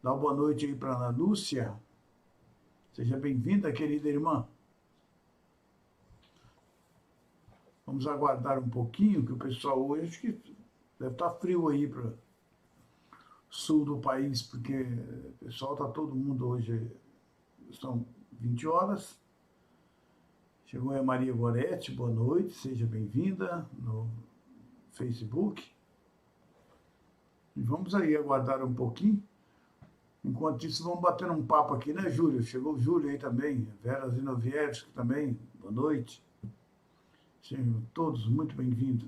Dá uma boa noite aí para a Ana Lúcia. Seja bem-vinda, querida irmã. Vamos aguardar um pouquinho, que o pessoal hoje, acho que deve estar frio aí para o sul do país, porque o pessoal está todo mundo hoje, são 20 horas. Chegou a Maria Goretti, boa noite, seja bem-vinda no Facebook. E vamos aí aguardar um pouquinho. Enquanto isso, vamos bater um papo aqui, né, Júlio? Chegou o Júlio aí também, Vera Zinovieski também, boa noite. Sejam todos muito bem-vindos.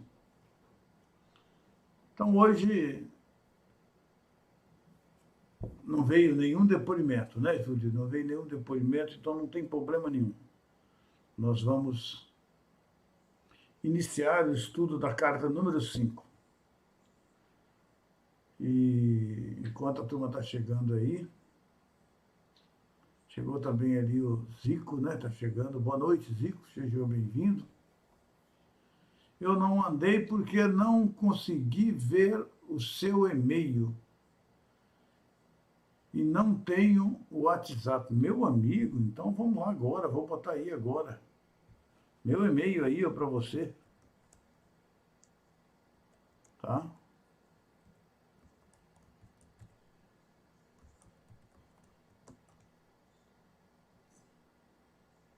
Então, hoje não veio nenhum depoimento, né, Júlio? Não veio nenhum depoimento, então não tem problema nenhum. Nós vamos iniciar o estudo da carta número 5. E enquanto a turma está chegando aí, chegou também ali o Zico, né? Está chegando. Boa noite, Zico, seja bem-vindo. Eu não mandei porque não consegui ver o seu e-mail. E não tenho o WhatsApp. Meu amigo, então vamos lá agora, vou botar aí agora. Meu e-mail aí para você. Tá?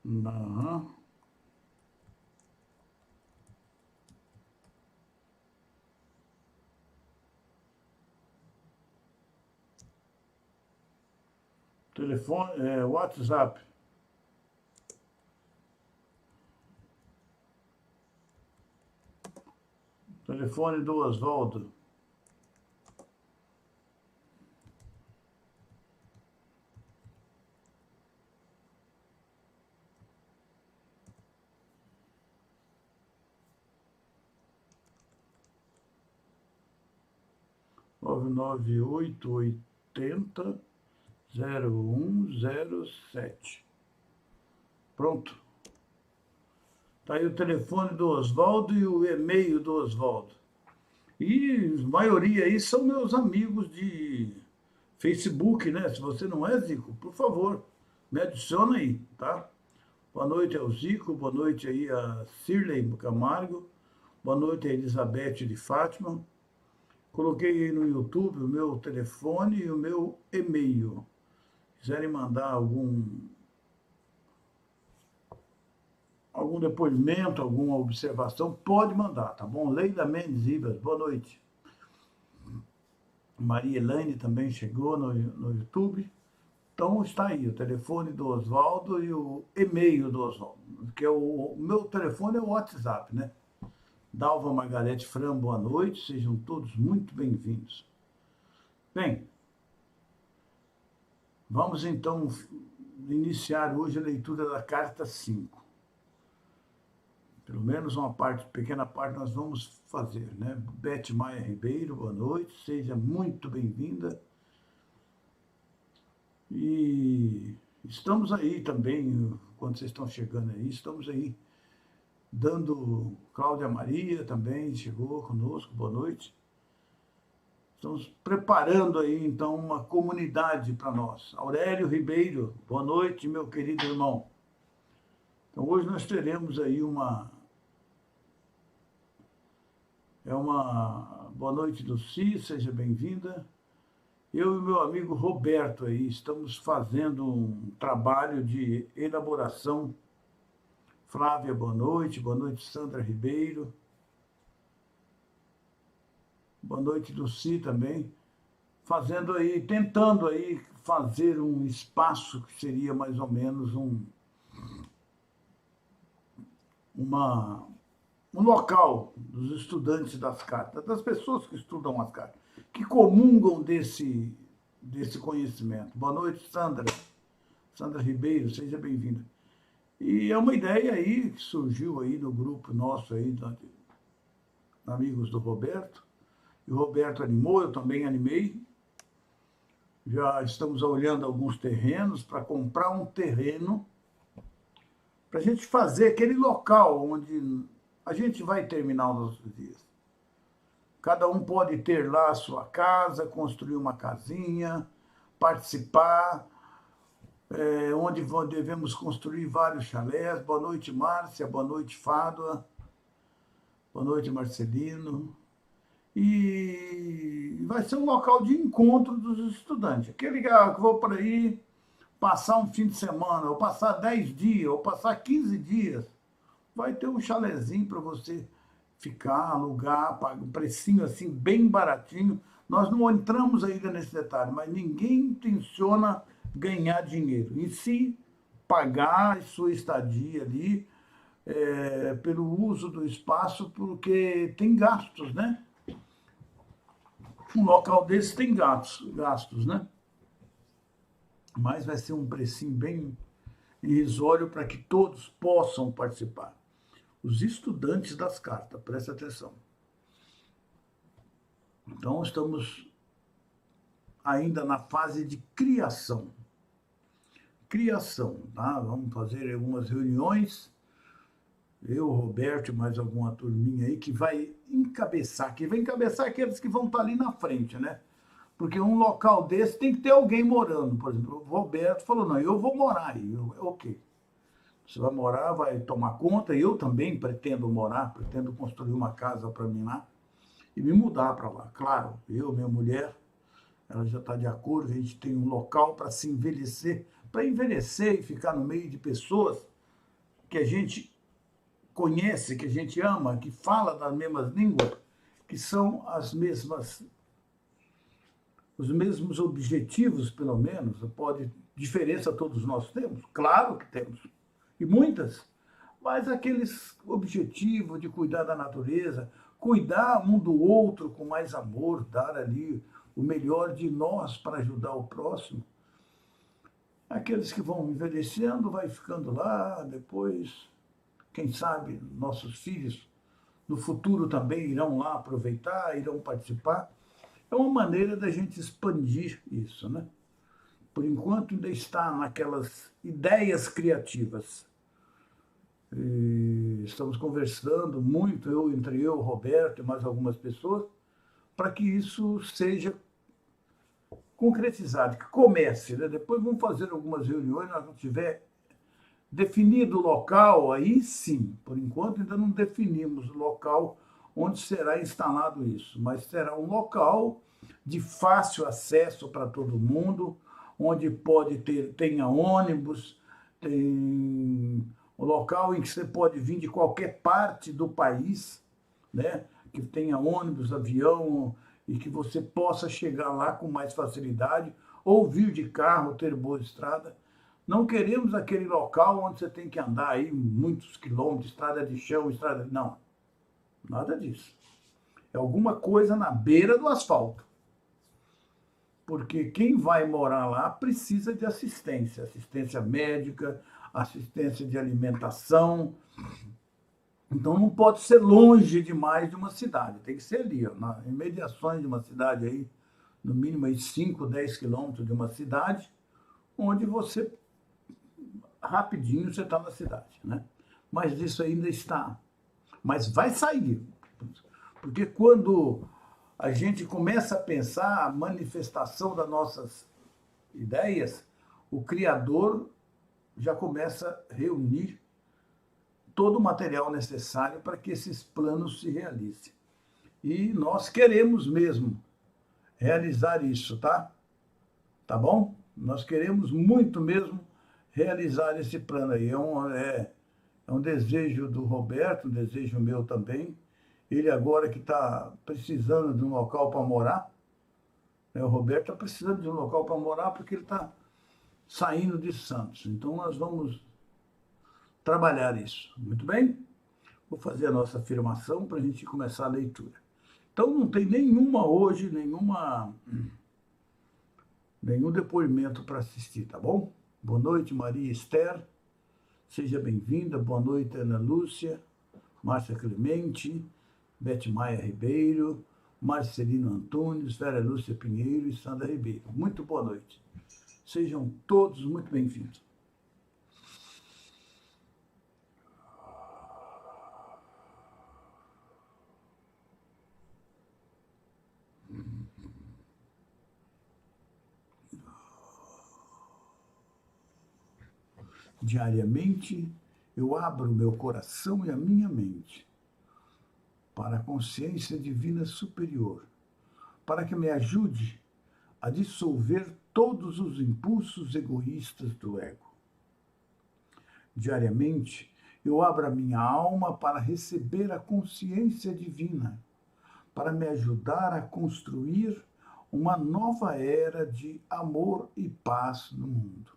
Uhum. Telefone, WhatsApp. Telefone do Oswaldo. Nove nove oito 0107. Pronto. Está aí o telefone do Oswaldo e o e-mail do Oswaldo. E a maioria aí são meus amigos de Facebook, né? Se você não é, Zico, por favor, me adiciona aí, tá? Boa noite ao Zico, boa noite aí a Cirlei Camargo, boa noite a Elizabeth de Fátima. Coloquei aí no YouTube o meu telefone e o meu e-mail. Quiserem mandar algum depoimento, alguma observação, pode mandar, tá bom? Leila Mendes Ibas, boa noite. Maria Elaine também chegou no YouTube. Então está aí o telefone do Oswaldo e o e-mail do Oswaldo, que é o meu telefone é o WhatsApp, né? Dalva Margarete Fran, boa noite, sejam todos muito bem-vindos. Bem, vamos então iniciar hoje a leitura da carta 5. Pelo menos uma pequena parte nós vamos fazer, né? Beth Maia Ribeiro, boa noite, seja muito bem-vinda. E estamos aí também, quando vocês estão chegando aí, estamos aí dando... Cláudia Maria também chegou conosco, boa noite. Estamos preparando aí, então, uma comunidade para nós. Aurélio Ribeiro, boa noite, meu querido irmão. Então, hoje nós teremos aí uma boa noite, Luci, seja bem-vinda. Eu e o meu amigo Roberto aí estamos fazendo um trabalho de elaboração. Flávia, boa noite, Sandra Ribeiro. Boa noite, Luci também. Fazendo aí, tentando aí fazer um espaço que seria mais ou menos um local dos estudantes das cartas, das pessoas que estudam as cartas, que comungam desse conhecimento. Boa noite, Sandra. Sandra Ribeiro, seja bem-vinda. E é uma ideia aí que surgiu aí no grupo nosso aí, amigos do Roberto. E o Roberto animou, eu também animei. Já estamos olhando alguns terrenos para comprar um terreno para a gente fazer aquele local onde a gente vai terminar os nossos dias. Cada um pode ter lá a sua casa, construir uma casinha, participar, onde devemos construir vários chalés. Boa noite, Márcia, boa noite, Fádua, boa noite, Marcelino. E vai ser um local de encontro dos estudantes. Aquele que vou para aí passar um fim de semana, ou passar 10 dias, ou passar 15 dias, vai ter um chalezinho para você ficar, alugar, paga um precinho assim bem baratinho. Nós não entramos ainda nesse detalhe, mas ninguém intenciona ganhar dinheiro. E se pagar a sua estadia ali pelo uso do espaço, porque tem gastos, né? Um local desse tem gastos, né? Mas vai ser um precinho bem irrisório para que todos possam participar. Os estudantes das cartas, presta atenção. Então, estamos ainda na fase de criação. Criação, tá? Vamos fazer algumas reuniões, eu, Roberto e mais alguma turminha aí que vai encabeçar aqueles que vão estar ali na frente, né? Porque um local desse tem que ter alguém morando. Por exemplo, o Roberto falou, não, eu vou morar aí. Ok. Você vai morar, vai tomar conta. Eu também pretendo morar, pretendo construir uma casa para mim lá e me mudar para lá. Claro, eu, minha mulher, ela já está de acordo, a gente tem um local para se envelhecer, para envelhecer e ficar no meio de pessoas que a gente conhece, que a gente ama, que fala das mesmas línguas, que são as mesmas, os mesmos objetivos, pelo menos. Pode diferença todos nós temos, claro que temos, e muitas, mas aqueles objetivos de cuidar da natureza, cuidar um do outro com mais amor, dar ali o melhor de nós para ajudar o próximo. Aqueles que vão envelhecendo, vai ficando lá, depois, quem sabe, nossos filhos no futuro também irão lá aproveitar, irão participar. É uma maneira da gente expandir isso, né? Por enquanto ainda está naquelas ideias criativas. E estamos conversando muito, entre eu, Roberto e mais algumas pessoas, para que isso seja concretizado, que comece, né? Depois vamos fazer algumas reuniões, nós não tiver definido o local, aí sim, por enquanto ainda não definimos o local onde será instalado isso, mas será um local de fácil acesso para todo mundo, onde tenha ônibus, tem um local em que você pode vir de qualquer parte do país, né? Que tenha ônibus, avião, e que você possa chegar lá com mais facilidade, ou vir de carro, ter boa estrada. Não queremos aquele local onde você tem que andar aí muitos quilômetros, estrada de chão, estrada... Não, nada disso. É alguma coisa na beira do asfalto. Porque quem vai morar lá precisa de assistência, assistência médica, assistência de alimentação. Então não pode ser longe demais de uma cidade, tem que ser ali, ó, nas imediações de uma cidade aí, no mínimo aí 5, 10 quilômetros de uma cidade, onde você, rapidinho, você está na cidade, né? Mas isso ainda está. Mas vai sair. Porque quando a gente começa a pensar a manifestação das nossas ideias, o Criador já começa a reunir todo o material necessário para que esses planos se realizem. E nós queremos mesmo realizar isso, tá? Tá bom? Nós queremos muito mesmo realizar esse plano aí. É um desejo do Roberto, um desejo meu também. Ele agora que está precisando de um local para morar, né? O Roberto está precisando de um local para morar porque ele está saindo de Santos. Então nós vamos trabalhar isso. Muito bem? Vou fazer a nossa afirmação para a gente começar a leitura. Então não tem nenhuma hoje, nenhum depoimento para assistir, tá bom? Boa noite, Maria Esther. Seja bem-vinda. Boa noite, Ana Lúcia, Márcia Clemente, Bete Maia Ribeiro, Marcelino Antunes, Vera Lúcia Pinheiro e Sandra Ribeiro. Muito boa noite. Sejam todos muito bem-vindos. Diariamente, eu abro meu coração e a minha mente para a consciência divina superior, para que me ajude a dissolver todos os impulsos egoístas do ego. Diariamente, eu abro a minha alma para receber a consciência divina, para me ajudar a construir uma nova era de amor e paz no mundo.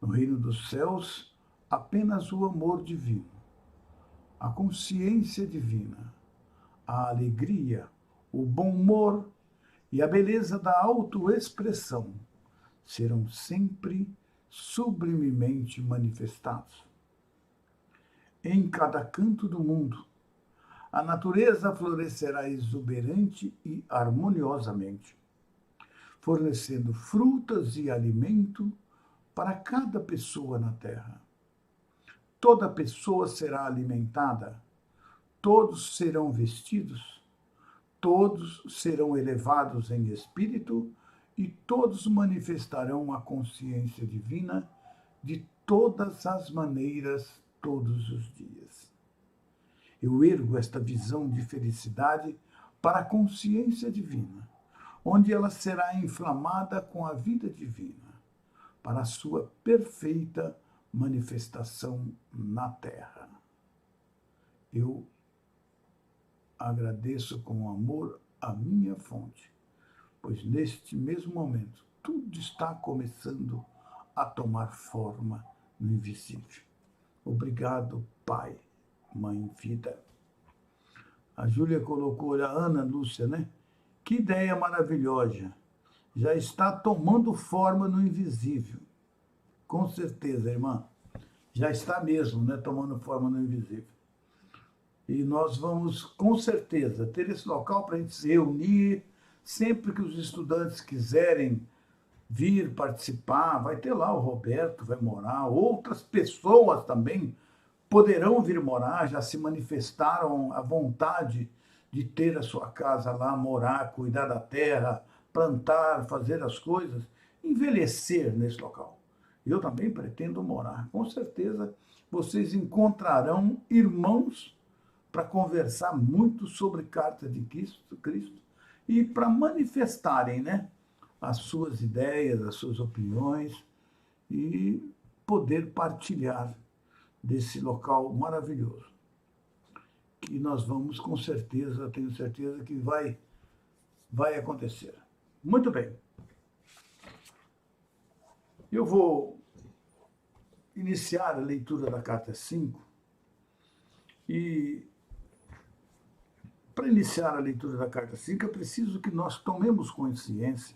No reino dos céus, apenas o amor divino, a consciência divina, a alegria, o bom humor e a beleza da autoexpressão serão sempre sublimemente manifestados. Em cada canto do mundo, a natureza florescerá exuberante e harmoniosamente, fornecendo frutas e alimento para cada pessoa na Terra. Toda pessoa será alimentada, todos serão vestidos, todos serão elevados em espírito e todos manifestarão a consciência divina de todas as maneiras, todos os dias. Eu ergo esta visão de felicidade para a consciência divina, onde ela será inflamada com a vida divina, para a sua perfeita manifestação na Terra. Eu agradeço com amor a minha fonte, pois neste mesmo momento tudo está começando a tomar forma no invisível. Obrigado, Pai, Mãe, Vida. A Júlia colocou, a Ana Lúcia, né? Que ideia maravilhosa. Já está tomando forma no invisível. Com certeza, irmã. Já está mesmo, né? Tomando forma no invisível. E nós vamos, com certeza, ter esse local para a gente se reunir. Sempre que os estudantes quiserem vir participar, vai ter lá o Roberto, vai morar. Outras pessoas também poderão vir morar, já se manifestaram a vontade de ter a sua casa lá, morar, cuidar da terra, plantar, fazer as coisas, envelhecer nesse local. Eu também pretendo morar. Com certeza vocês encontrarão irmãos para conversar muito sobre Carta de Cristo e para manifestarem, né, as suas ideias, as suas opiniões e poder partilhar desse local maravilhoso. Que nós vamos, com certeza, tenho certeza que vai acontecer. Muito bem. Eu vou iniciar a leitura da carta 5 e para iniciar a leitura da carta 5 é preciso que nós tomemos consciência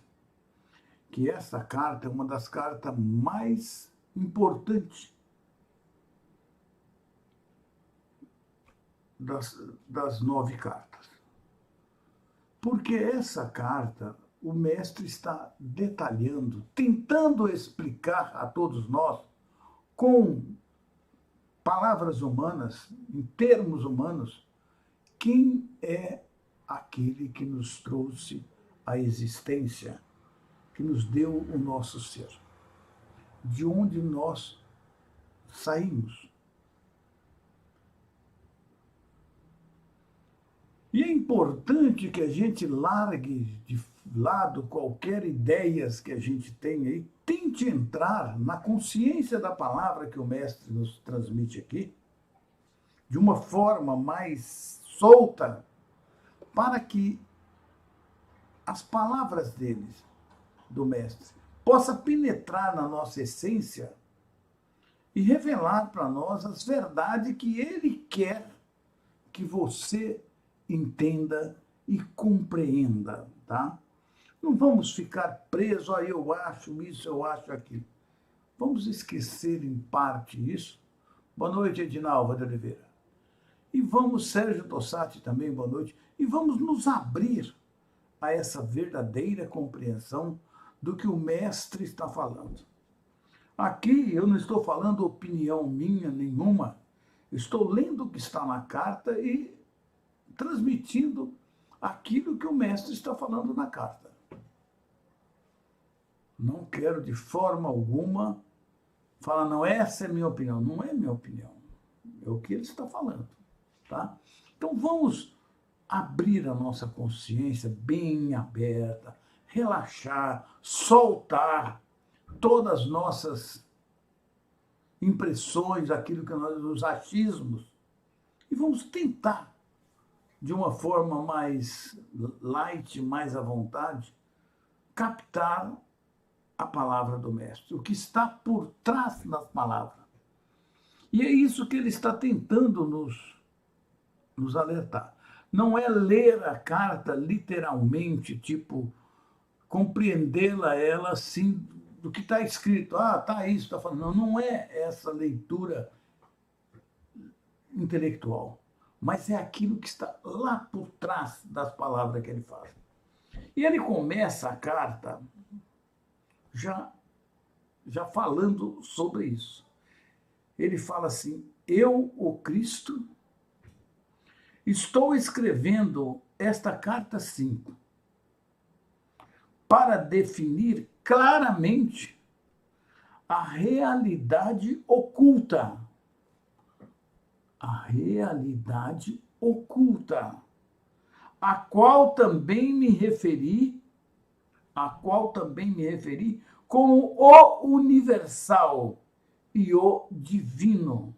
que essa carta é uma das cartas mais importantes das 9 cartas. Porque essa carta, o mestre está detalhando, tentando explicar a todos nós, com palavras humanas, em termos humanos, quem é aquele que nos trouxe a existência, que nos deu o nosso ser, de onde nós saímos. E é importante que a gente largue de lado qualquer ideias que a gente tenha e tente entrar na consciência da palavra que o mestre nos transmite aqui, de uma forma mais solta, para que as palavras deles, do mestre, possa penetrar na nossa essência e revelar para nós as verdades que ele quer que você entenda e compreenda, tá? Não vamos ficar presos, eu acho isso, eu acho aquilo. Vamos esquecer em parte isso. Boa noite, Edinalva de Oliveira. E vamos, Sérgio Tossati também, boa noite. E vamos nos abrir a essa verdadeira compreensão do que o mestre está falando. Aqui eu não estou falando opinião minha nenhuma. Estou lendo o que está na carta e transmitindo aquilo que o mestre está falando na carta. Não quero de forma alguma fala, não, essa é minha opinião. Não é minha opinião. É o que ele está falando, tá? Então vamos abrir a nossa consciência bem aberta, relaxar, soltar todas as nossas impressões, aquilo que nós, os achismos, e vamos tentar, de uma forma mais light, mais à vontade, captar a palavra do Mestre, o que está por trás das palavras. E é isso que ele está tentando nos alertar. Não é ler a carta literalmente, tipo, compreendê-la ela assim, do que está escrito. Ah, tá isso, está falando. Não, não é essa leitura intelectual, mas é aquilo que está lá por trás das palavras que ele faz. E ele começa a carta já falando sobre isso. Ele fala assim: eu, o Cristo, estou escrevendo esta carta 5 para definir claramente a realidade oculta. A realidade oculta, a qual também me referi como o universal e o divino,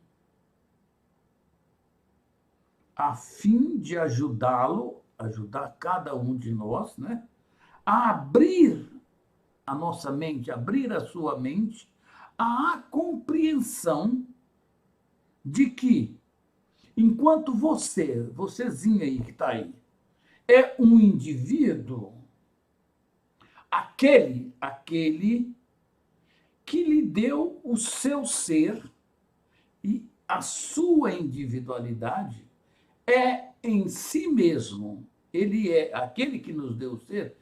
a fim de ajudá-lo, ajudar cada um de nós, né, a abrir a nossa mente, abrir a sua mente à compreensão de que, enquanto vocêzinho aí que está aí, é um indivíduo, aquele que lhe deu o seu ser e a sua individualidade é em si mesmo. Ele é aquele que nos deu o ser,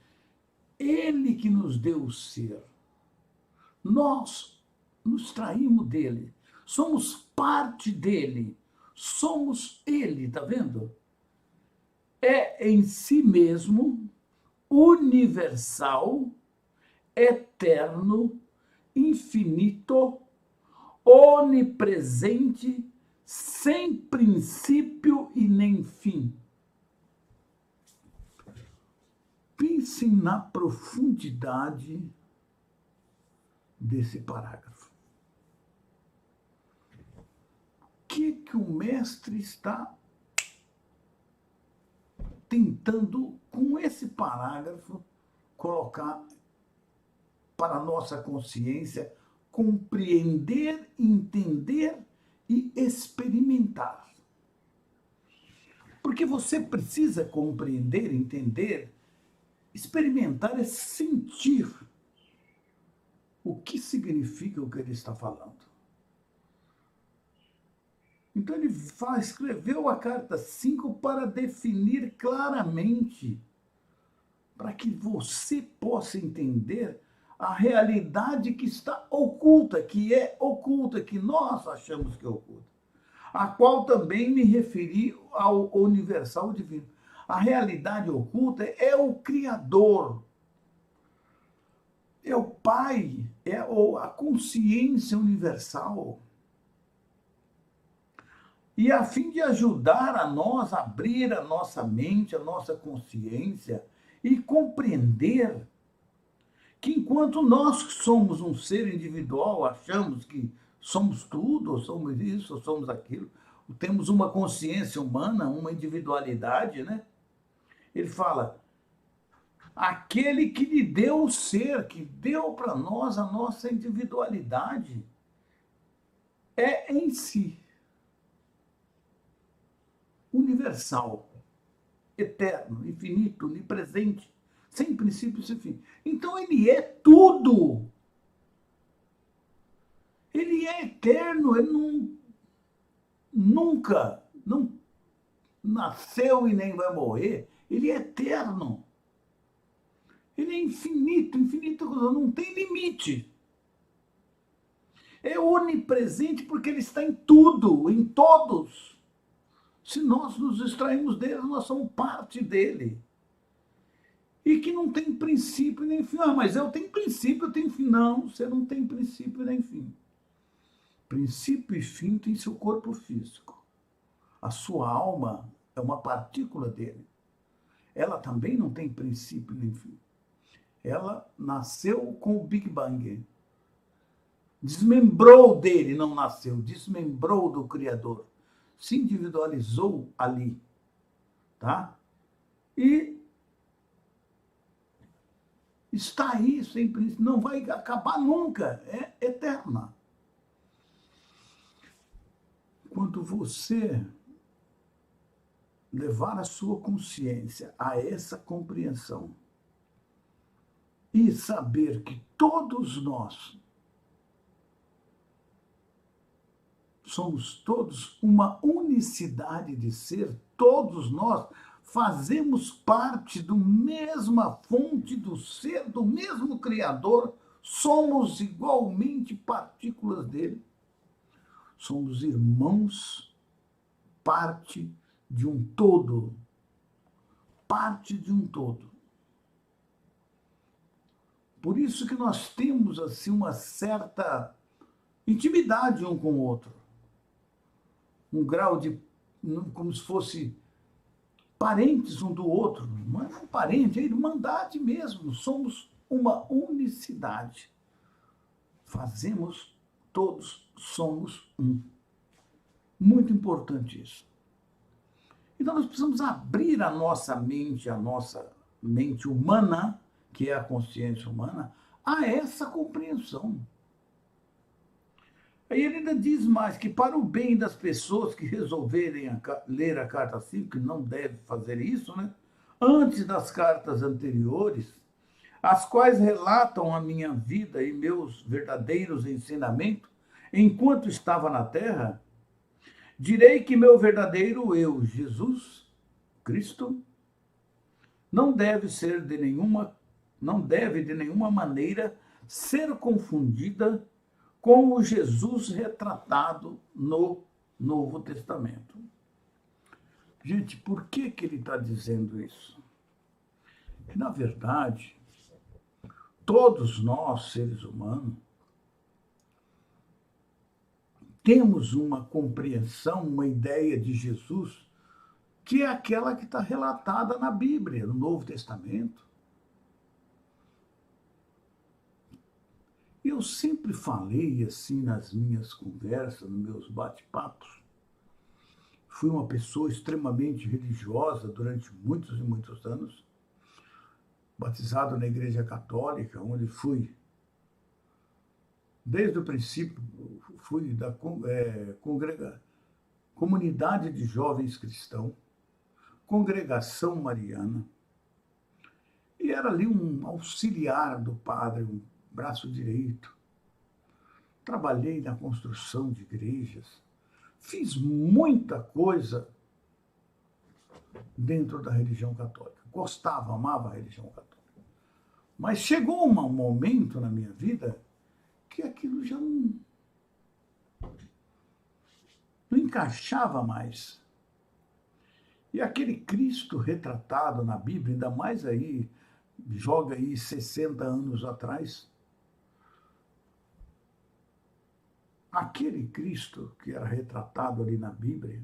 ele que nos deu o ser. Nós nos traímos dele, somos parte dele, somos ele, tá vendo? É em si mesmo, universal, eterno, infinito, onipresente, sem princípio e nem fim. Pensem na profundidade desse parágrafo. O que o mestre está tentando, com esse parágrafo, colocar para a nossa consciência compreender, entender e experimentar? Porque você precisa compreender, entender, experimentar é sentir o que significa o que ele está falando. Então ele escreveu a carta 5 para definir claramente, para que você possa entender a realidade que está oculta, que nós achamos que é oculta, a qual também me referi ao universal divino. A realidade oculta é o Criador, é o Pai, é a consciência universal. E a fim de ajudar a nós a abrir a nossa mente, a nossa consciência e compreender que enquanto nós somos um ser individual, achamos que somos tudo, ou somos isso, ou somos aquilo, temos uma consciência humana, uma individualidade, né? Ele fala, aquele que lhe deu o ser, que deu para nós a nossa individualidade, é em si universal, eterno, infinito, onipresente, sem princípio e sem fim. Então ele é tudo. Ele é eterno, ele nunca não nasceu e nem vai morrer. Ele é eterno. Ele é infinito, infinito, não tem limite. É onipresente porque ele está em tudo, em todos. Se nós nos extraímos dele, nós somos parte dele. E que não tem princípio nem fim. Ah, mas eu tenho princípio, eu tenho fim. Não, você não tem princípio nem fim. Princípio e fim tem seu corpo físico. A sua alma é uma partícula dele. Ela também não tem princípio nem fim. Ela nasceu com o Big Bang. Desmembrou dele, não nasceu, desmembrou do Criador. Se individualizou ali, tá? E está aí sem princípio, não vai acabar nunca, é eterna. Quando você levar a sua consciência a essa compreensão e saber que todos nós somos todos uma unicidade de ser, todos nós fazemos parte da mesma fonte do ser, do mesmo Criador, somos igualmente partículas dele. Somos irmãos, parte de um todo. Parte de um todo. Por isso que nós temos assim uma certa intimidade um com o outro. Um grau de, como se fosse parentes um do outro. Não é um parente, é irmandade mesmo. Somos uma unicidade. Fazemos, todos somos um. Muito importante isso. Então nós precisamos abrir a nossa mente humana, que é a consciência humana, a essa compreensão. Aí ele ainda diz mais que para o bem das pessoas que resolverem ler a carta 5, que não deve fazer isso, né? Antes das cartas anteriores, as quais relatam a minha vida e meus verdadeiros ensinamentos, enquanto estava na terra, direi que meu verdadeiro eu, Jesus Cristo, não deve de nenhuma maneira ser confundida com o Jesus retratado no Novo Testamento. Gente, por que ele está dizendo isso? Que, na verdade, todos nós, seres humanos, temos uma compreensão, uma ideia de Jesus, que é aquela que está relatada na Bíblia, no Novo Testamento. Eu sempre falei assim nas minhas conversas, nos meus bate-papos. Fui uma pessoa extremamente religiosa durante muitos e muitos anos, batizado na Igreja Católica, onde fui, desde o princípio, fui da Comunidade de Jovens Cristãos, Congregação Mariana, e era ali um auxiliar do padre, um braço direito. Trabalhei na construção de igrejas, fiz muita coisa dentro da religião católica. Gostava, amava a religião católica. Mas chegou um momento na minha vida que aquilo já não encaixava mais. E aquele Cristo retratado na Bíblia, ainda mais aí, joga aí 60 anos atrás, aquele Cristo que era retratado ali na Bíblia,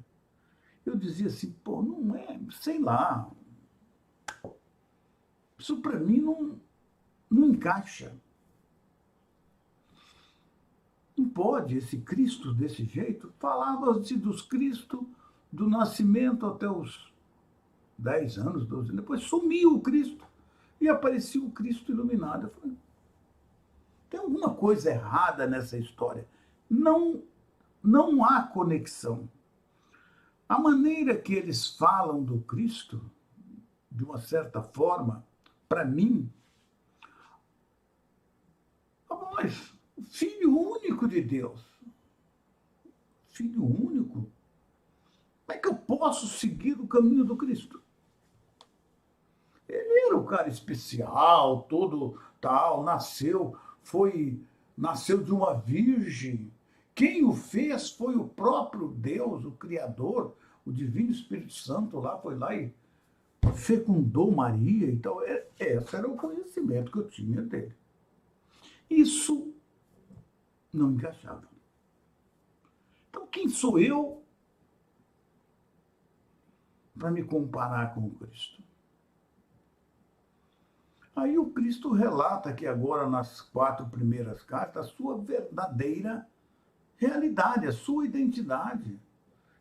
eu dizia assim, pô, não é, sei lá, isso para mim não encaixa. Não pode esse Cristo desse jeito. Falava-se dos Cristo do nascimento até os 10 anos, 12 anos. Depois sumiu o Cristo e aparecia o Cristo iluminado. Eu falei, tem alguma coisa errada nessa história. Não há conexão. A maneira que eles falam do Cristo, de uma certa forma, para mim, mas o Filho único de Deus, Filho único, como é que eu posso seguir o caminho do Cristo? Ele era um cara especial, todo tal, nasceu de uma virgem. Quem o fez foi o próprio Deus, o Criador, o Divino Espírito Santo lá, foi lá e fecundou Maria. Então, esse era o conhecimento que eu tinha dele. Isso não encaixava. quem sou eu para me comparar com o Cristo? Aí o Cristo relata aqui agora, nas 4 primeiras cartas, a sua verdadeira realidade, a sua identidade.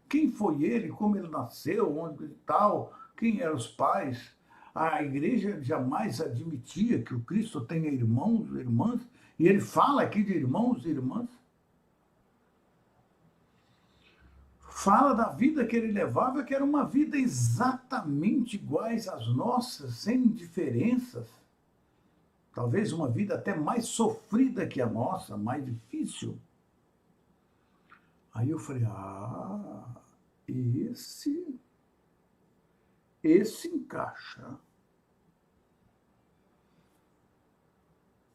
Quem foi ele, como ele nasceu, onde e tal, quem eram os pais. A igreja jamais admitia que o Cristo tenha irmãos e irmãs, e ele fala aqui de irmãos e irmãs. Fala da vida que ele levava, que era uma vida exatamente iguais às nossas, sem diferenças. Talvez uma vida até mais sofrida que a nossa, mais difícil. Aí eu falei, esse encaixa.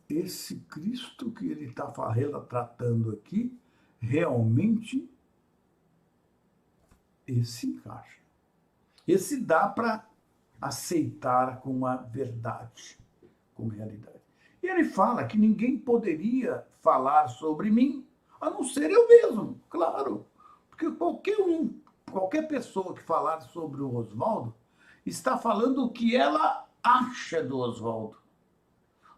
Esse Cristo que ele está tratando aqui, realmente, esse encaixa. Esse dá para aceitar com a verdade, com realidade. E ele fala que ninguém poderia falar sobre mim, a não ser eu mesmo, claro. Porque qualquer pessoa que falar sobre o Oswaldo, está falando o que ela acha do Oswaldo,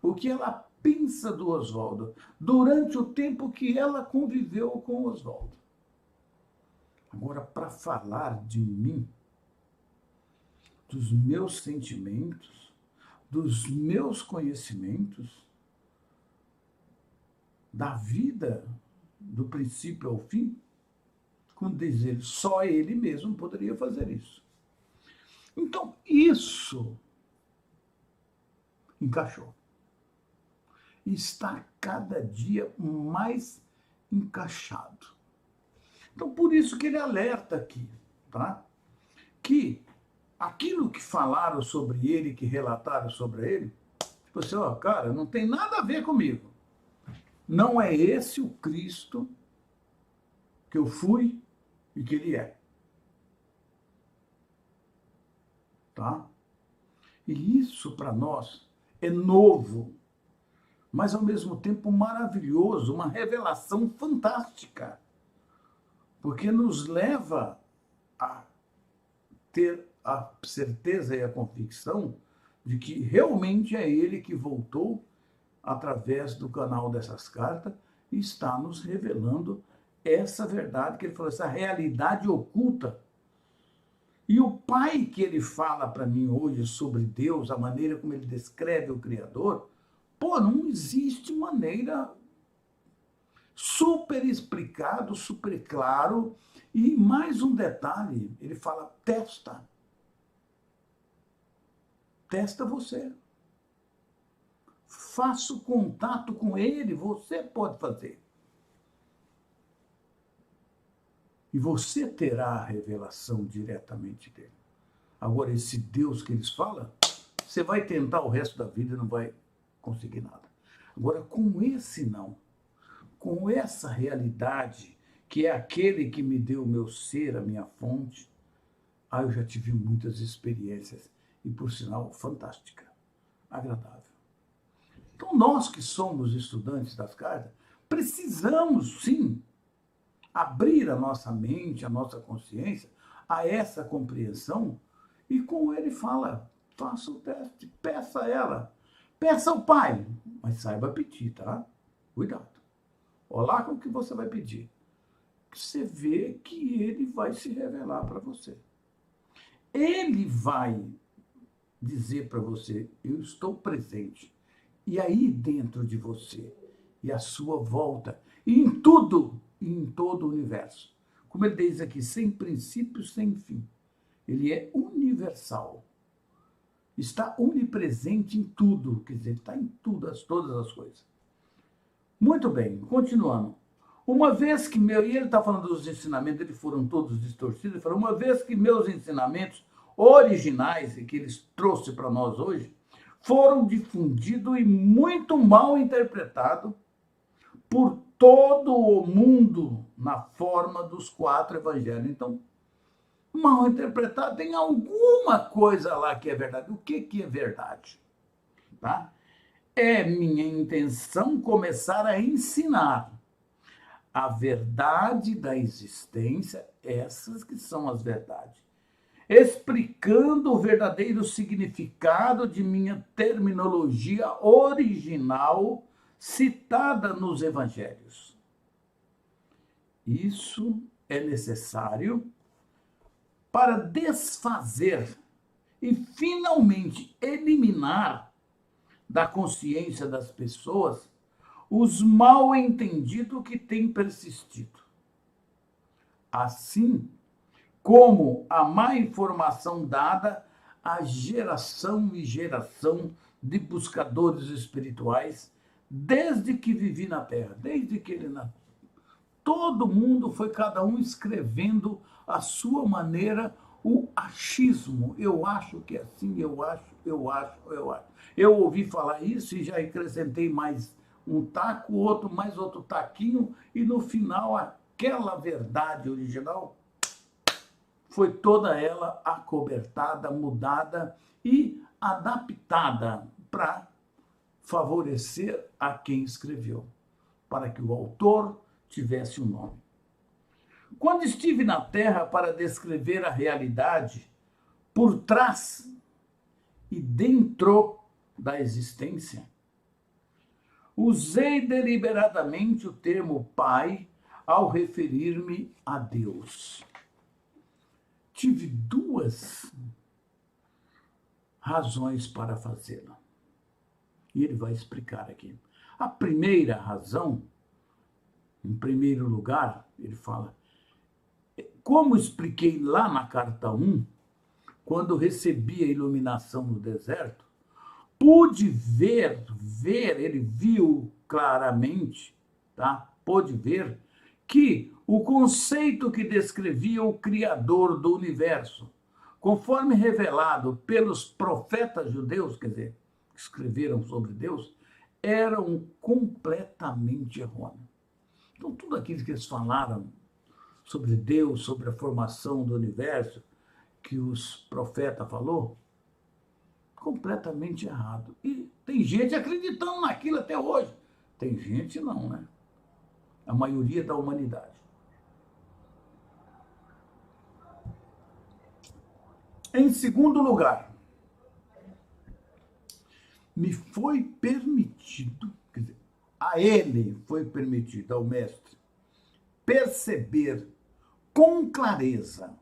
o que ela pensa do Oswaldo, durante o tempo que ela conviveu com o Oswaldo. Agora, para falar de mim, dos meus sentimentos, dos meus conhecimentos, da vida, do princípio ao fim, como diz ele, só ele mesmo poderia fazer isso. Então, isso encaixou. Está cada dia mais encaixado. Então, por isso que ele alerta aqui, tá? Que aquilo que falaram sobre ele, que relataram sobre ele, tipo assim, ó, cara, não tem nada a ver comigo. Não é esse o Cristo que eu fui e que ele é. Tá? E isso para nós é novo, mas ao mesmo tempo maravilhoso, uma revelação fantástica, porque nos leva a ter a certeza e a convicção de que realmente é ele que voltou através do canal dessas cartas e está nos revelando essa verdade que ele falou, essa realidade oculta. E o Pai que ele fala para mim hoje sobre Deus, a maneira como ele descreve o Criador, não existe maneira super explicado, super claro. E mais um detalhe, ele fala, testa. Testa você. Faça o contato com ele, você pode fazer. E você terá a revelação diretamente dele. Agora, esse Deus que eles falam, você vai tentar o resto da vida e não vai conseguir nada. Agora, com esse não, com essa realidade, que é aquele que me deu o meu ser, a minha fonte, eu já tive muitas experiências, e por sinal, fantástica, agradável. Então, nós que somos estudantes das cartas, precisamos, sim, abrir a nossa mente, a nossa consciência a essa compreensão, e como ele fala, faça o teste, peça a ela, peça ao Pai, mas saiba pedir, tá? Cuidado. Olha lá com o que você vai pedir. Você vê que ele vai se revelar para você. Ele vai dizer para você, eu estou presente, e aí dentro de você, e a sua volta, e em tudo, e em todo o universo. Como ele diz aqui, sem princípio, sem fim. Ele é universal. Está onipresente em tudo, quer dizer, está em tudo, todas as coisas. Muito bem, continuando. Uma vez que e ele está falando dos ensinamentos, eles foram todos distorcidos, ele falou, uma vez que meus ensinamentos originais, e que eles trouxeram para nós hoje, foram difundidos e muito mal interpretados por todo o mundo na forma dos 4 evangelhos. Então, mal interpretado, tem alguma coisa lá que é verdade. O que é verdade? Tá? É minha intenção começar a ensinar a verdade da existência, essas que são as verdades, explicando o verdadeiro significado de minha terminologia original citada nos evangelhos. Isso é necessário para desfazer e finalmente eliminar da consciência das pessoas os mal entendidos que têm persistido. Assim como a má informação dada a geração e geração de buscadores espirituais desde que vivi na Terra, desde que ele nasceu. Todo mundo foi cada um escrevendo à sua maneira o achismo. Eu acho que é assim, eu acho. Eu ouvi falar isso e já acrescentei mais um taco, outro, mais outro taquinho, e no final aquela verdade original foi toda ela acobertada, mudada e adaptada para favorecer a quem escreveu, para que o autor tivesse um nome. Quando estive na Terra para descrever a realidade por trás e dentro da existência, usei deliberadamente o termo Pai ao referir-me a Deus. Tive duas razões para fazê-lo. E ele vai explicar aqui. A primeira razão, em primeiro lugar, ele fala, como expliquei lá na carta 1, quando recebi a iluminação no deserto, pude ver, ele viu claramente, tá? Pôde ver que o conceito que descrevia o Criador do universo, conforme revelado pelos profetas judeus, quer dizer, que escreveram sobre Deus, eram completamente errôneos. Então, tudo aquilo que eles falaram sobre Deus, sobre a formação do universo, que os profetas falou, completamente errado. E tem gente acreditando naquilo até hoje. Tem gente não, né? A maioria da humanidade. Em segundo lugar, me foi permitido, quer dizer, a ele foi permitido, ao mestre, perceber com clareza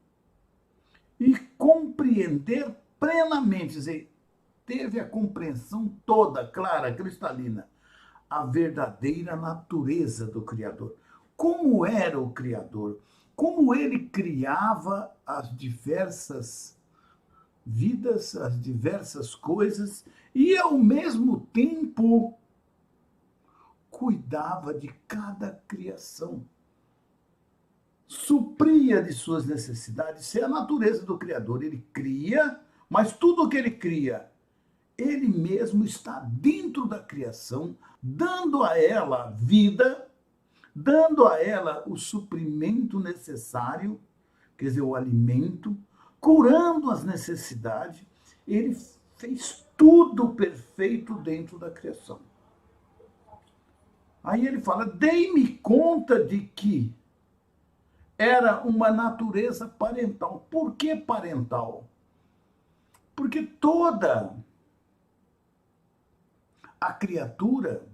e compreender plenamente, quer dizer, teve a compreensão toda, clara, cristalina, a verdadeira natureza do Criador. Como era o Criador? Como ele criava as diversas vidas, as diversas coisas, e ao mesmo tempo cuidava de cada criação. Supria de suas necessidades. Isso é a natureza do Criador. Ele cria, mas tudo o que ele cria, ele mesmo está dentro da criação, dando a ela vida, dando a ela o suprimento necessário, quer dizer, o alimento, curando as necessidades. Ele fez tudo perfeito dentro da criação. Aí ele fala, dei-me conta de que era uma natureza parental. Por que parental? Porque toda a criatura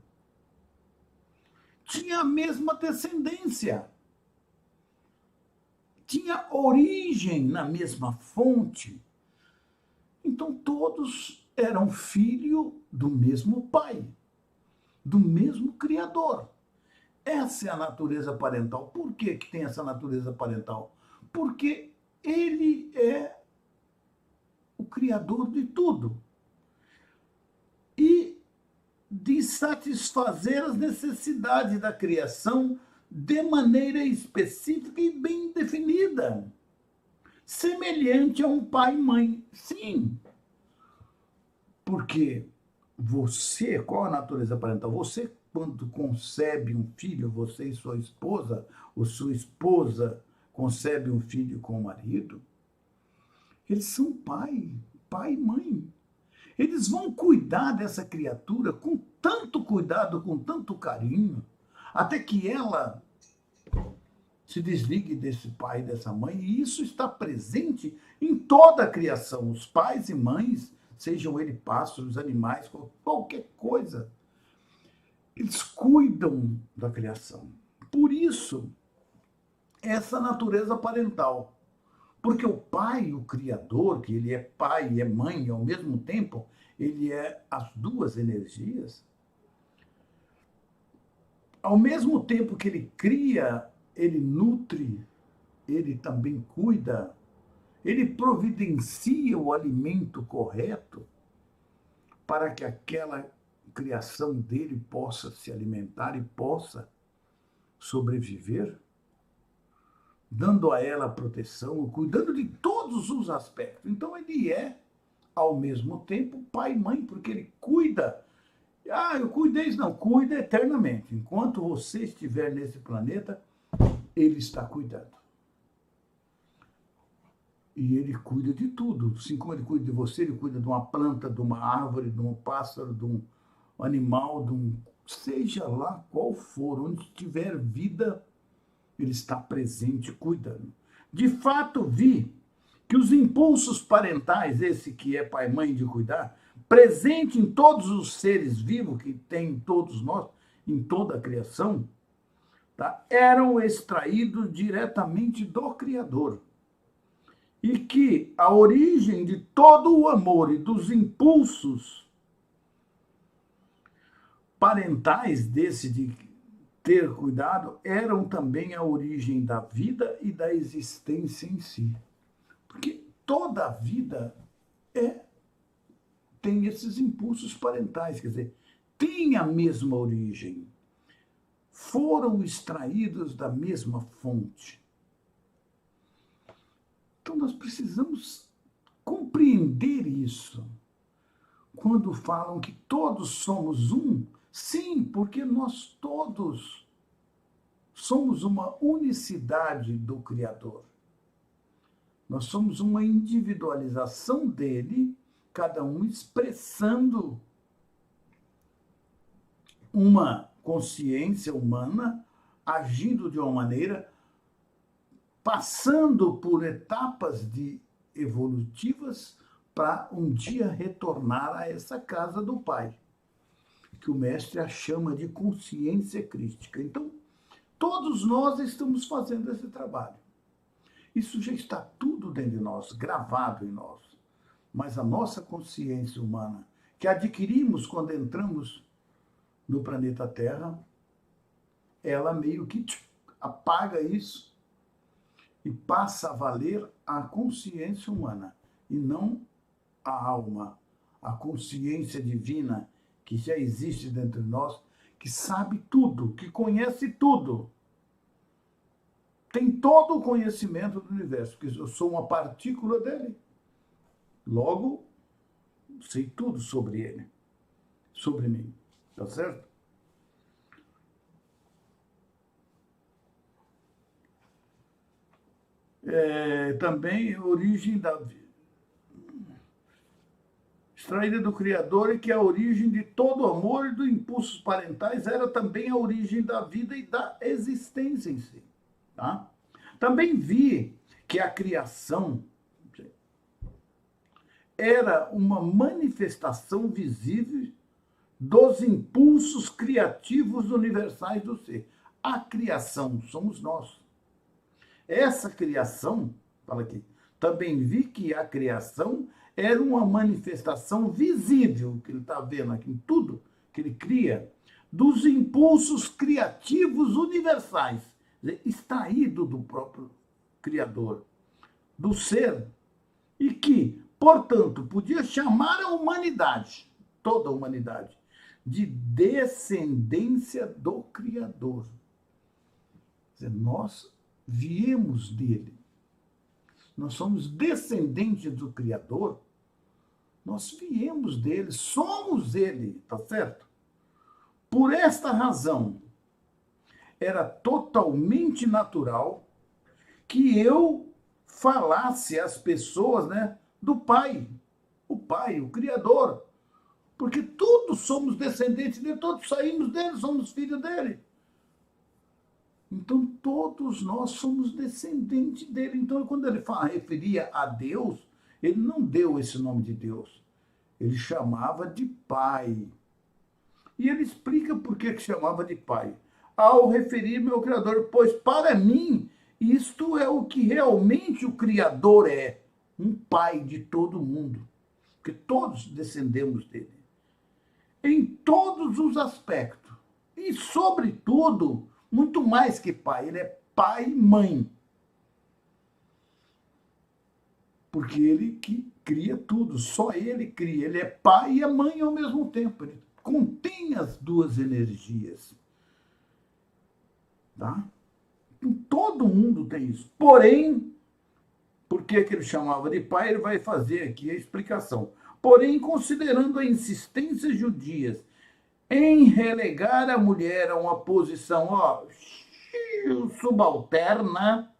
tinha a mesma descendência, tinha origem na mesma fonte. Então todos eram filhos do mesmo pai, do mesmo Criador. Essa é a natureza parental. Por que tem essa natureza parental? Porque ele é o Criador de tudo. E de satisfazer as necessidades da criação de maneira específica e bem definida. Semelhante a um pai e mãe. Sim. Porque você, qual a natureza parental? Você, quando concebe um filho, você e sua esposa, ou sua esposa concebe um filho com o marido, eles são pai e mãe. Eles vão cuidar dessa criatura com tanto cuidado, com tanto carinho, até que ela se desligue desse pai e dessa mãe, e isso está presente em toda a criação. Os pais e mães, sejam eles pássaros, animais, qualquer coisa, eles cuidam da criação. Por isso, essa natureza parental. Porque o pai, o criador, que ele é pai e é mãe ao mesmo tempo, ele é as duas energias. Ao mesmo tempo que ele cria, ele nutre, ele também cuida, ele providencia o alimento correto para que aquela criação dele possa se alimentar e possa sobreviver, dando a ela proteção, cuidando de todos os aspectos. Então ele é, ao mesmo tempo, pai e mãe, porque ele cuida. Eu cuidei, não, cuida eternamente. Enquanto você estiver nesse planeta, ele está cuidando. E ele cuida de tudo. Assim como ele cuida de você, ele cuida de uma planta, de uma árvore, de um pássaro, de um animal, seja lá qual for, onde tiver vida, ele está presente, cuidando. De fato, vi que os impulsos parentais, esse que é pai e mãe de cuidar, presente em todos os seres vivos que tem todos nós, em toda a criação, tá? Eram extraídos diretamente do Criador. E que a origem de todo o amor e dos impulsos parentais desse de ter cuidado eram também a origem da vida e da existência em si. Porque toda a vida tem esses impulsos parentais, quer dizer, tem a mesma origem, foram extraídos da mesma fonte. Então nós precisamos compreender isso. Quando falam que todos somos um, sim, porque nós todos somos uma unicidade do Criador. Nós somos uma individualização dele, cada um expressando uma consciência humana, agindo de uma maneira, passando por etapas evolutivas para um dia retornar a essa casa do Pai, que o mestre a chama de consciência crística. Então, todos nós estamos fazendo esse trabalho. Isso já está tudo dentro de nós, gravado em nós. Mas a nossa consciência humana, que adquirimos quando entramos no planeta Terra, ela meio que apaga isso e passa a valer a consciência humana, e não a alma, a consciência divina que já existe dentro de nós, que sabe tudo, que conhece tudo. Tem todo o conhecimento do universo, porque eu sou uma partícula dele. Logo, sei tudo sobre ele, sobre mim. Tá certo? Também a origem da vida. Extraída do Criador, e que a origem de todo amor e dos impulsos parentais era também a origem da vida e da existência em si. Tá? Também vi que a criação era uma manifestação visível dos impulsos criativos universais do ser. A criação somos nós. Essa criação, fala aqui, também vi que a criação era uma manifestação visível, que ele está vendo aqui em tudo que ele cria, dos impulsos criativos universais, extraído do próprio Criador, do ser, e que, portanto, podia chamar a humanidade, toda a humanidade, de descendência do Criador. Quer dizer, nós viemos dele. Nós somos descendentes do Criador, nós viemos dele, somos ele, tá certo? Por esta razão, era totalmente natural que eu falasse às pessoas, né, do Pai, o Criador, porque todos somos descendentes dele, todos saímos dele, somos filhos dele. Então, todos nós somos descendentes dele. Então, quando ele referia a Deus, ele não deu esse nome de Deus. Ele chamava de Pai. E ele explica por que chamava de Pai. Ao referir-me ao Criador, pois para mim, isto é o que realmente o Criador é. Um Pai de todo mundo. Porque todos descendemos dele. Em todos os aspectos. E, sobretudo, muito mais que pai, ele é pai e mãe. Porque ele que cria tudo, só ele cria. Ele é pai e é mãe ao mesmo tempo. Ele contém as duas energias. Tá? Então, todo mundo tem isso. Porém, por que ele chamava de pai? Ele vai fazer aqui a explicação. Porém, considerando a insistência judia em relegar a mulher a uma posição subalterna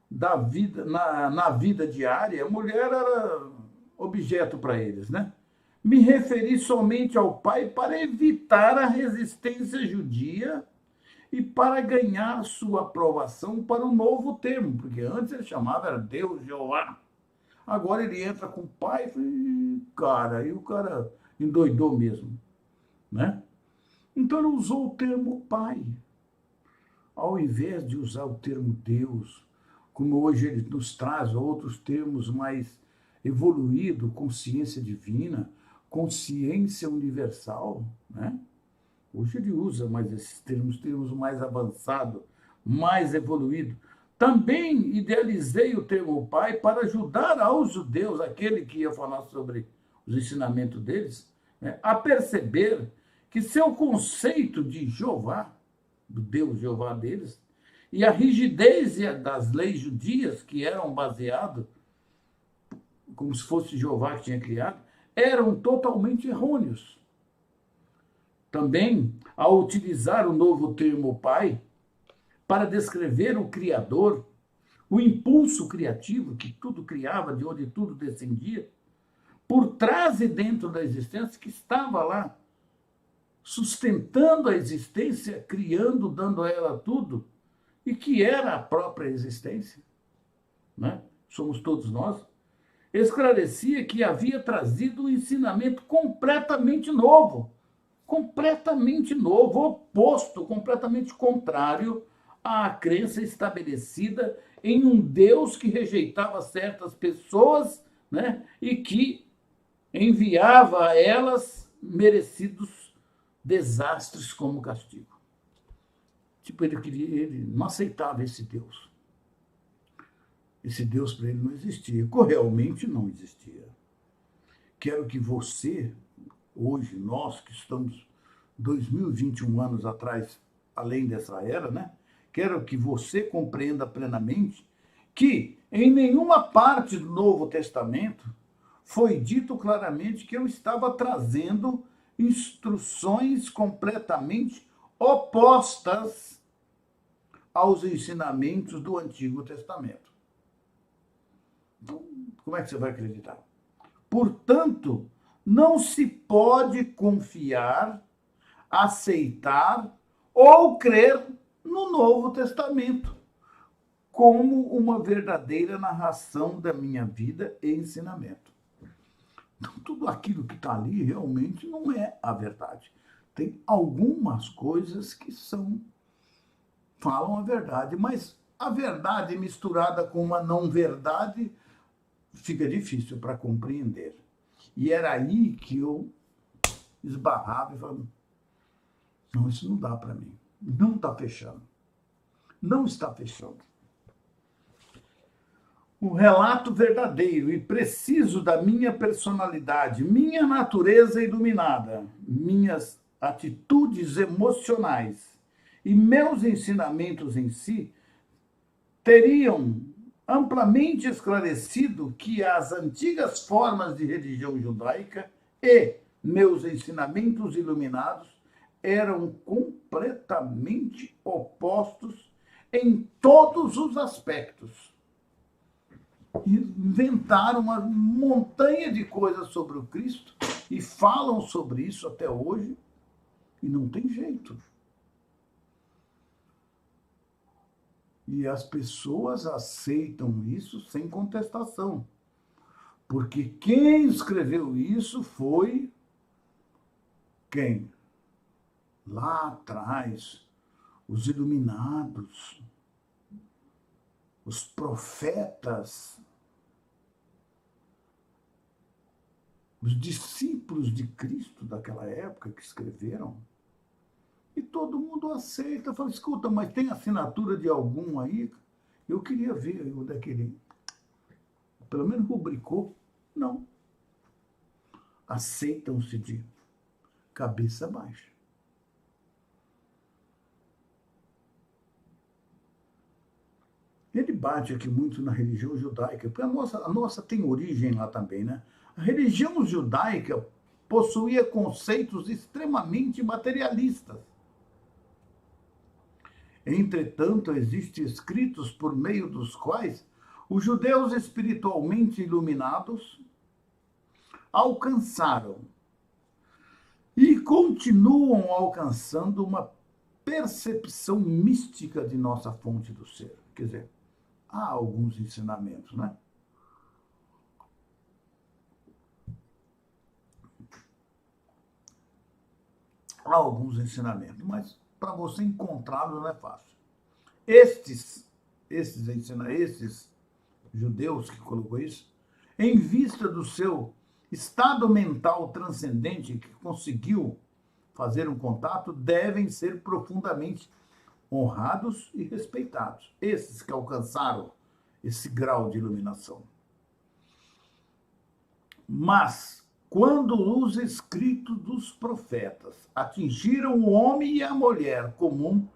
da vida, na vida diária, a mulher era objeto para eles, né? Me referi somente ao pai para evitar a resistência judia e para ganhar sua aprovação para o novo termo, porque antes ele chamava era Deus, Jeová. Agora ele entra com o pai e cara, aí o cara endoidou mesmo. Né? Então ele usou o termo pai, ao invés de usar o termo Deus, como hoje ele nos traz outros termos mais evoluídos, consciência divina, consciência universal. Né? Hoje ele usa mais esses termos mais avançados, mais evoluídos. Também idealizei o termo pai para ajudar aos judeus, aquele que ia falar sobre os ensinamentos deles, né, a perceber que seu conceito de Jeová, do Deus Jeová deles, e a rigidez das leis judias, que eram baseadas, como se fosse Jeová que tinha criado, eram totalmente errôneos. Também, ao utilizar o novo termo pai, para descrever o Criador, o impulso criativo que tudo criava, de onde tudo descendia, por trás e dentro da existência, que estava lá, sustentando a existência, criando, dando a ela tudo, e que era a própria existência, né? Somos todos nós, esclarecia que havia trazido um ensinamento completamente novo, oposto, completamente contrário à crença estabelecida em um Deus que rejeitava certas pessoas, né, e que enviava a elas merecidos desastres como castigo. Tipo, ele não aceitava esse Deus. Esse Deus para ele não existia. Realmente não existia. Quero que você, hoje, nós que estamos 2021 anos atrás, além dessa era, né? Quero que você compreenda plenamente que em nenhuma parte do Novo Testamento foi dito claramente que eu estava trazendo instruções completamente opostas aos ensinamentos do Antigo Testamento. Então, como é que você vai acreditar? Portanto, não se pode confiar, aceitar ou crer no Novo Testamento como uma verdadeira narração da minha vida e ensinamento. Então, tudo aquilo que está ali realmente não é a verdade. Tem algumas coisas que falam a verdade, mas a verdade misturada com uma não-verdade fica difícil para compreender. E era aí que eu esbarrava e falava, não, isso não dá para mim. Não está fechando. Não está fechando. Um relato verdadeiro e preciso da minha personalidade, minha natureza iluminada, minhas atitudes emocionais e meus ensinamentos em si teriam amplamente esclarecido que as antigas formas de religião judaica e meus ensinamentos iluminados eram completamente opostos em todos os aspectos. Inventaram uma montanha de coisas sobre o Cristo e falam sobre isso até hoje e não tem jeito. E as pessoas aceitam isso sem contestação. Porque quem escreveu isso foi quem? Lá atrás, os iluminados, os profetas, os discípulos de Cristo daquela época que escreveram. E todo mundo aceita. Fala, escuta, mas tem assinatura de algum aí? Eu queria ver o daquele. Pelo menos rubricou. Não. Aceitam-se de cabeça baixa. Ele bate aqui muito na religião judaica, porque a nossa tem origem lá também, né? A religião judaica possuía conceitos extremamente materialistas. Entretanto, existem escritos por meio dos quais os judeus espiritualmente iluminados alcançaram e continuam alcançando uma percepção mística de nossa fonte do ser. Quer dizer, há alguns ensinamentos, né? Há alguns ensinamentos, mas para você encontrá-los não é fácil. Esses judeus que colocou isso, em vista do seu estado mental transcendente que conseguiu fazer um contato, devem ser profundamente honrados e respeitados. Esses que alcançaram esse grau de iluminação. Mas, quando os escritos dos profetas atingiram o homem e a mulher comum,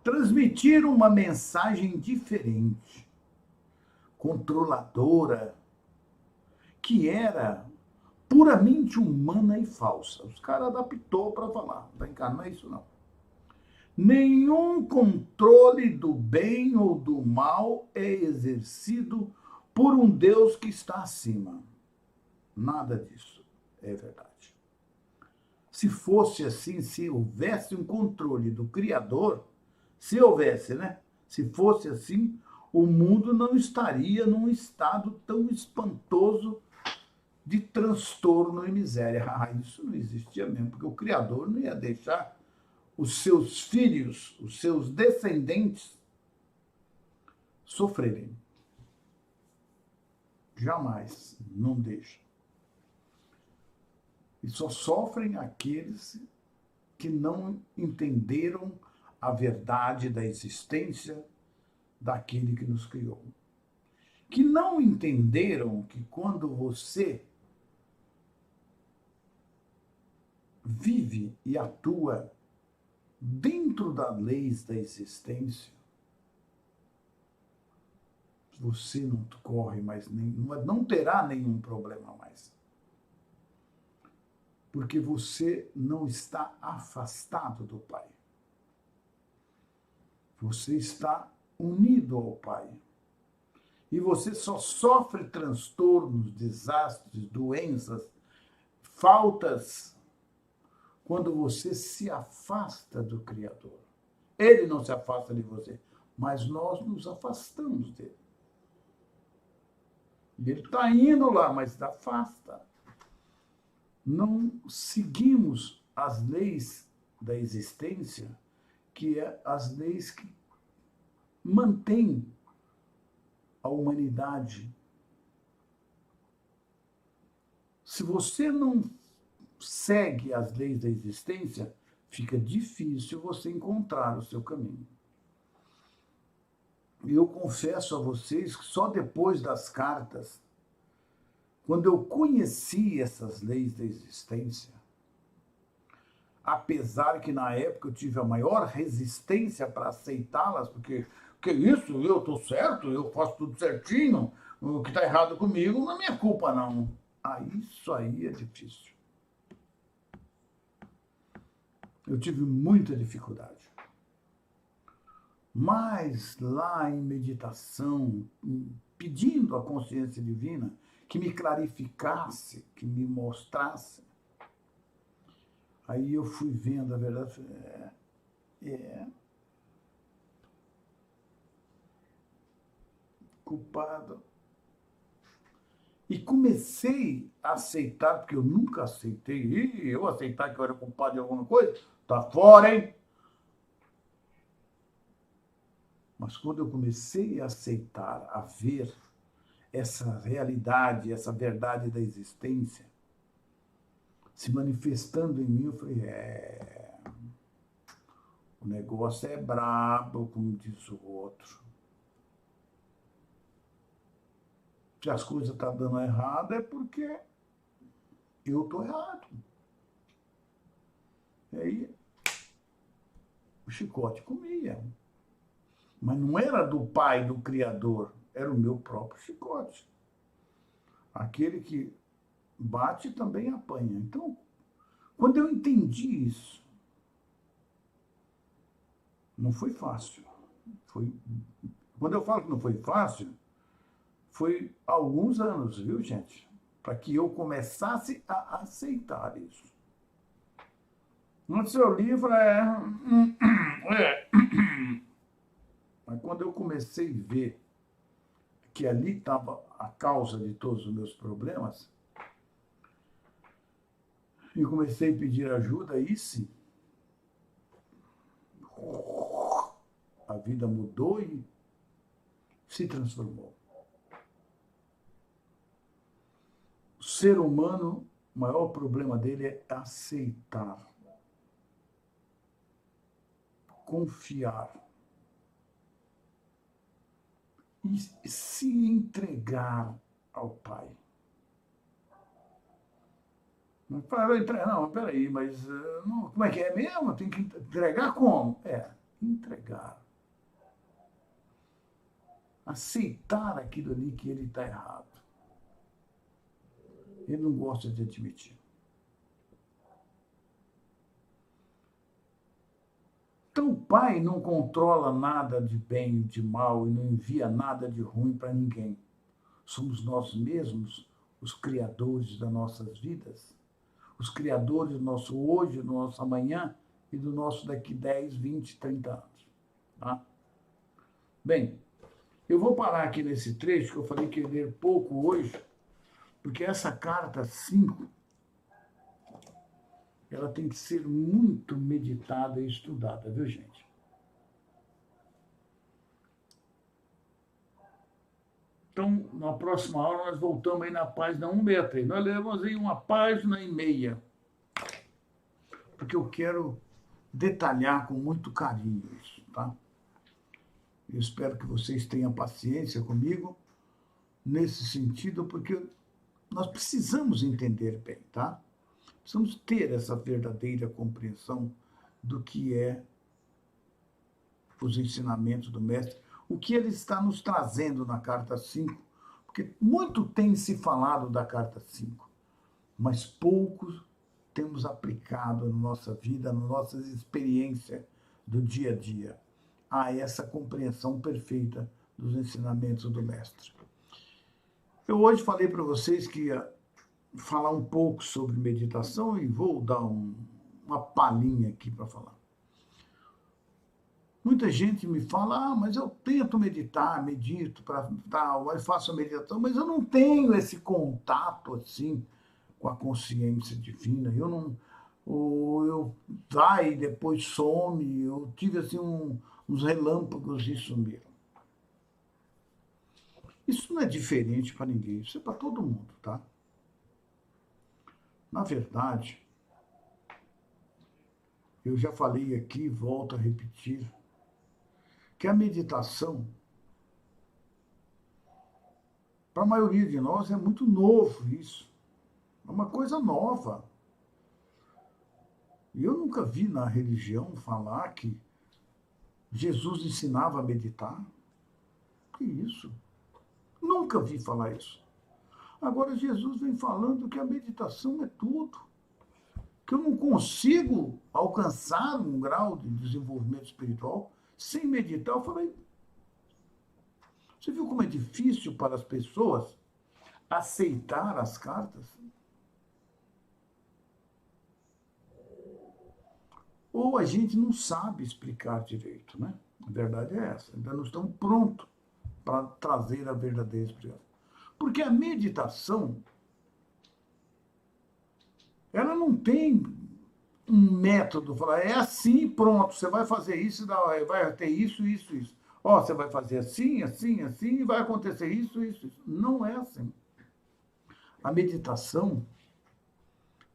transmitiram uma mensagem diferente, controladora, que era puramente humana e falsa. Os caras adaptou para falar, não encarnar isso não. Nenhum controle do bem ou do mal é exercido por um Deus que está acima. Nada disso é verdade. Se fosse assim, se houvesse um controle do Criador, se houvesse, né? Se fosse assim, o mundo não estaria num estado tão espantoso de transtorno e miséria. Ah, isso não existia mesmo, porque o Criador não ia deixar os seus filhos, os seus descendentes, sofrerem. Jamais, não deixa. E só sofrem aqueles que não entenderam a verdade da existência daquele que nos criou. Que não entenderam que quando você vive e atua dentro das leis da existência, você não corre mais não terá nenhum problema mais. Porque você não está afastado do Pai. Você está unido ao Pai. E você só sofre transtornos, desastres, doenças, faltas, quando você se afasta do Criador. Ele não se afasta de você, mas nós nos afastamos dele. E ele está indo lá, mas se afasta. Não seguimos as leis da existência, que é as leis que mantêm a humanidade. Se você não segue as leis da existência, fica difícil você encontrar o seu caminho. E eu confesso a vocês que só depois das cartas, quando eu conheci essas leis da existência, apesar que na época eu tive a maior resistência para aceitá-las, porque que isso, eu estou certo, eu faço tudo certinho, o que está errado comigo não é minha culpa, não. Ah, isso aí é difícil. Eu tive muita dificuldade. Mas lá em meditação, pedindo à consciência divina que me clarificasse, que me mostrasse, aí eu fui vendo a verdade. culpado. E comecei a aceitar, porque eu nunca aceitei. E eu aceitar que eu era culpado de alguma coisa? Tá fora, hein? Mas quando eu comecei a aceitar, a ver essa realidade, essa verdade da existência se manifestando em mim, eu falei, o negócio é brabo, como diz o outro. Se as coisas estão dando errado, é porque eu estou errado. E aí, o chicote comia. Mas não era do pai, do criador, era o meu próprio chicote. Aquele que bate também apanha. Então, quando eu entendi isso, não foi fácil. Quando eu falo que não foi fácil, foi alguns anos, viu, gente? Para que eu começasse a aceitar isso. No seu livro Mas quando eu comecei a ver que ali estava a causa de todos os meus problemas, e comecei a pedir ajuda, aí sim, a vida mudou e se transformou. O ser humano, o maior problema dele é aceitar, confiar e se entregar ao Pai. Não, peraí, mas não, como é que é mesmo? Tem que entregar como? Entregar. Aceitar aquilo ali que ele está errado. Ele não gosta de admitir. Então, o Pai não controla nada de bem e de mal e não envia nada de ruim para ninguém. Somos nós mesmos os criadores das nossas vidas, os criadores do nosso hoje, do nosso amanhã e do nosso daqui 10, 20, 30 anos. Tá? Bem, eu vou parar aqui nesse trecho, que eu falei que ia ler pouco hoje, porque essa carta 5, ela tem que ser muito meditada e estudada, viu, gente? Então, na próxima aula, nós voltamos aí na página 163. Nós levamos aí uma página e meia, porque eu quero detalhar com muito carinho isso, tá? Eu espero que vocês tenham paciência comigo nesse sentido, porque nós precisamos entender bem, tá? Precisamos ter essa verdadeira compreensão do que é os ensinamentos do Mestre, o que ele está nos trazendo na Carta 5, porque muito tem se falado da Carta 5, mas pouco temos aplicado na nossa vida, na nossa experiência do dia a dia, a essa compreensão perfeita dos ensinamentos do Mestre. Eu hoje falei para vocês que ia falar um pouco sobre meditação e vou dar uma palhinha aqui para falar. Muita gente me fala, mas eu tento meditar, medito, eu faço a meditação, mas eu não tenho esse contato assim com a consciência divina. Eu não, ou eu vai e depois some. Eu tive assim uns relâmpagos e sumiram. Isso não é diferente para ninguém, isso é para todo mundo, tá? Na verdade, eu já falei aqui, volto a repetir, que a meditação, para a maioria de nós, é muito novo isso. É uma coisa nova. E eu nunca vi na religião falar que Jesus ensinava a meditar. Que isso? Nunca vi falar isso. Agora, Jesus vem falando que a meditação é tudo. Que eu não consigo alcançar um grau de desenvolvimento espiritual sem meditar. Eu falei, você viu como é difícil para as pessoas aceitar as cartas? Ou a gente não sabe explicar direito, né? A verdade é essa. Ainda não estamos prontos para trazer a verdadeira expressão. Porque a meditação, ela não tem um método, falar, é assim, pronto, você vai fazer isso, vai ter isso, isso, isso. Ó, você vai fazer assim, assim, assim, e vai acontecer isso, isso, isso. Não é assim. A meditação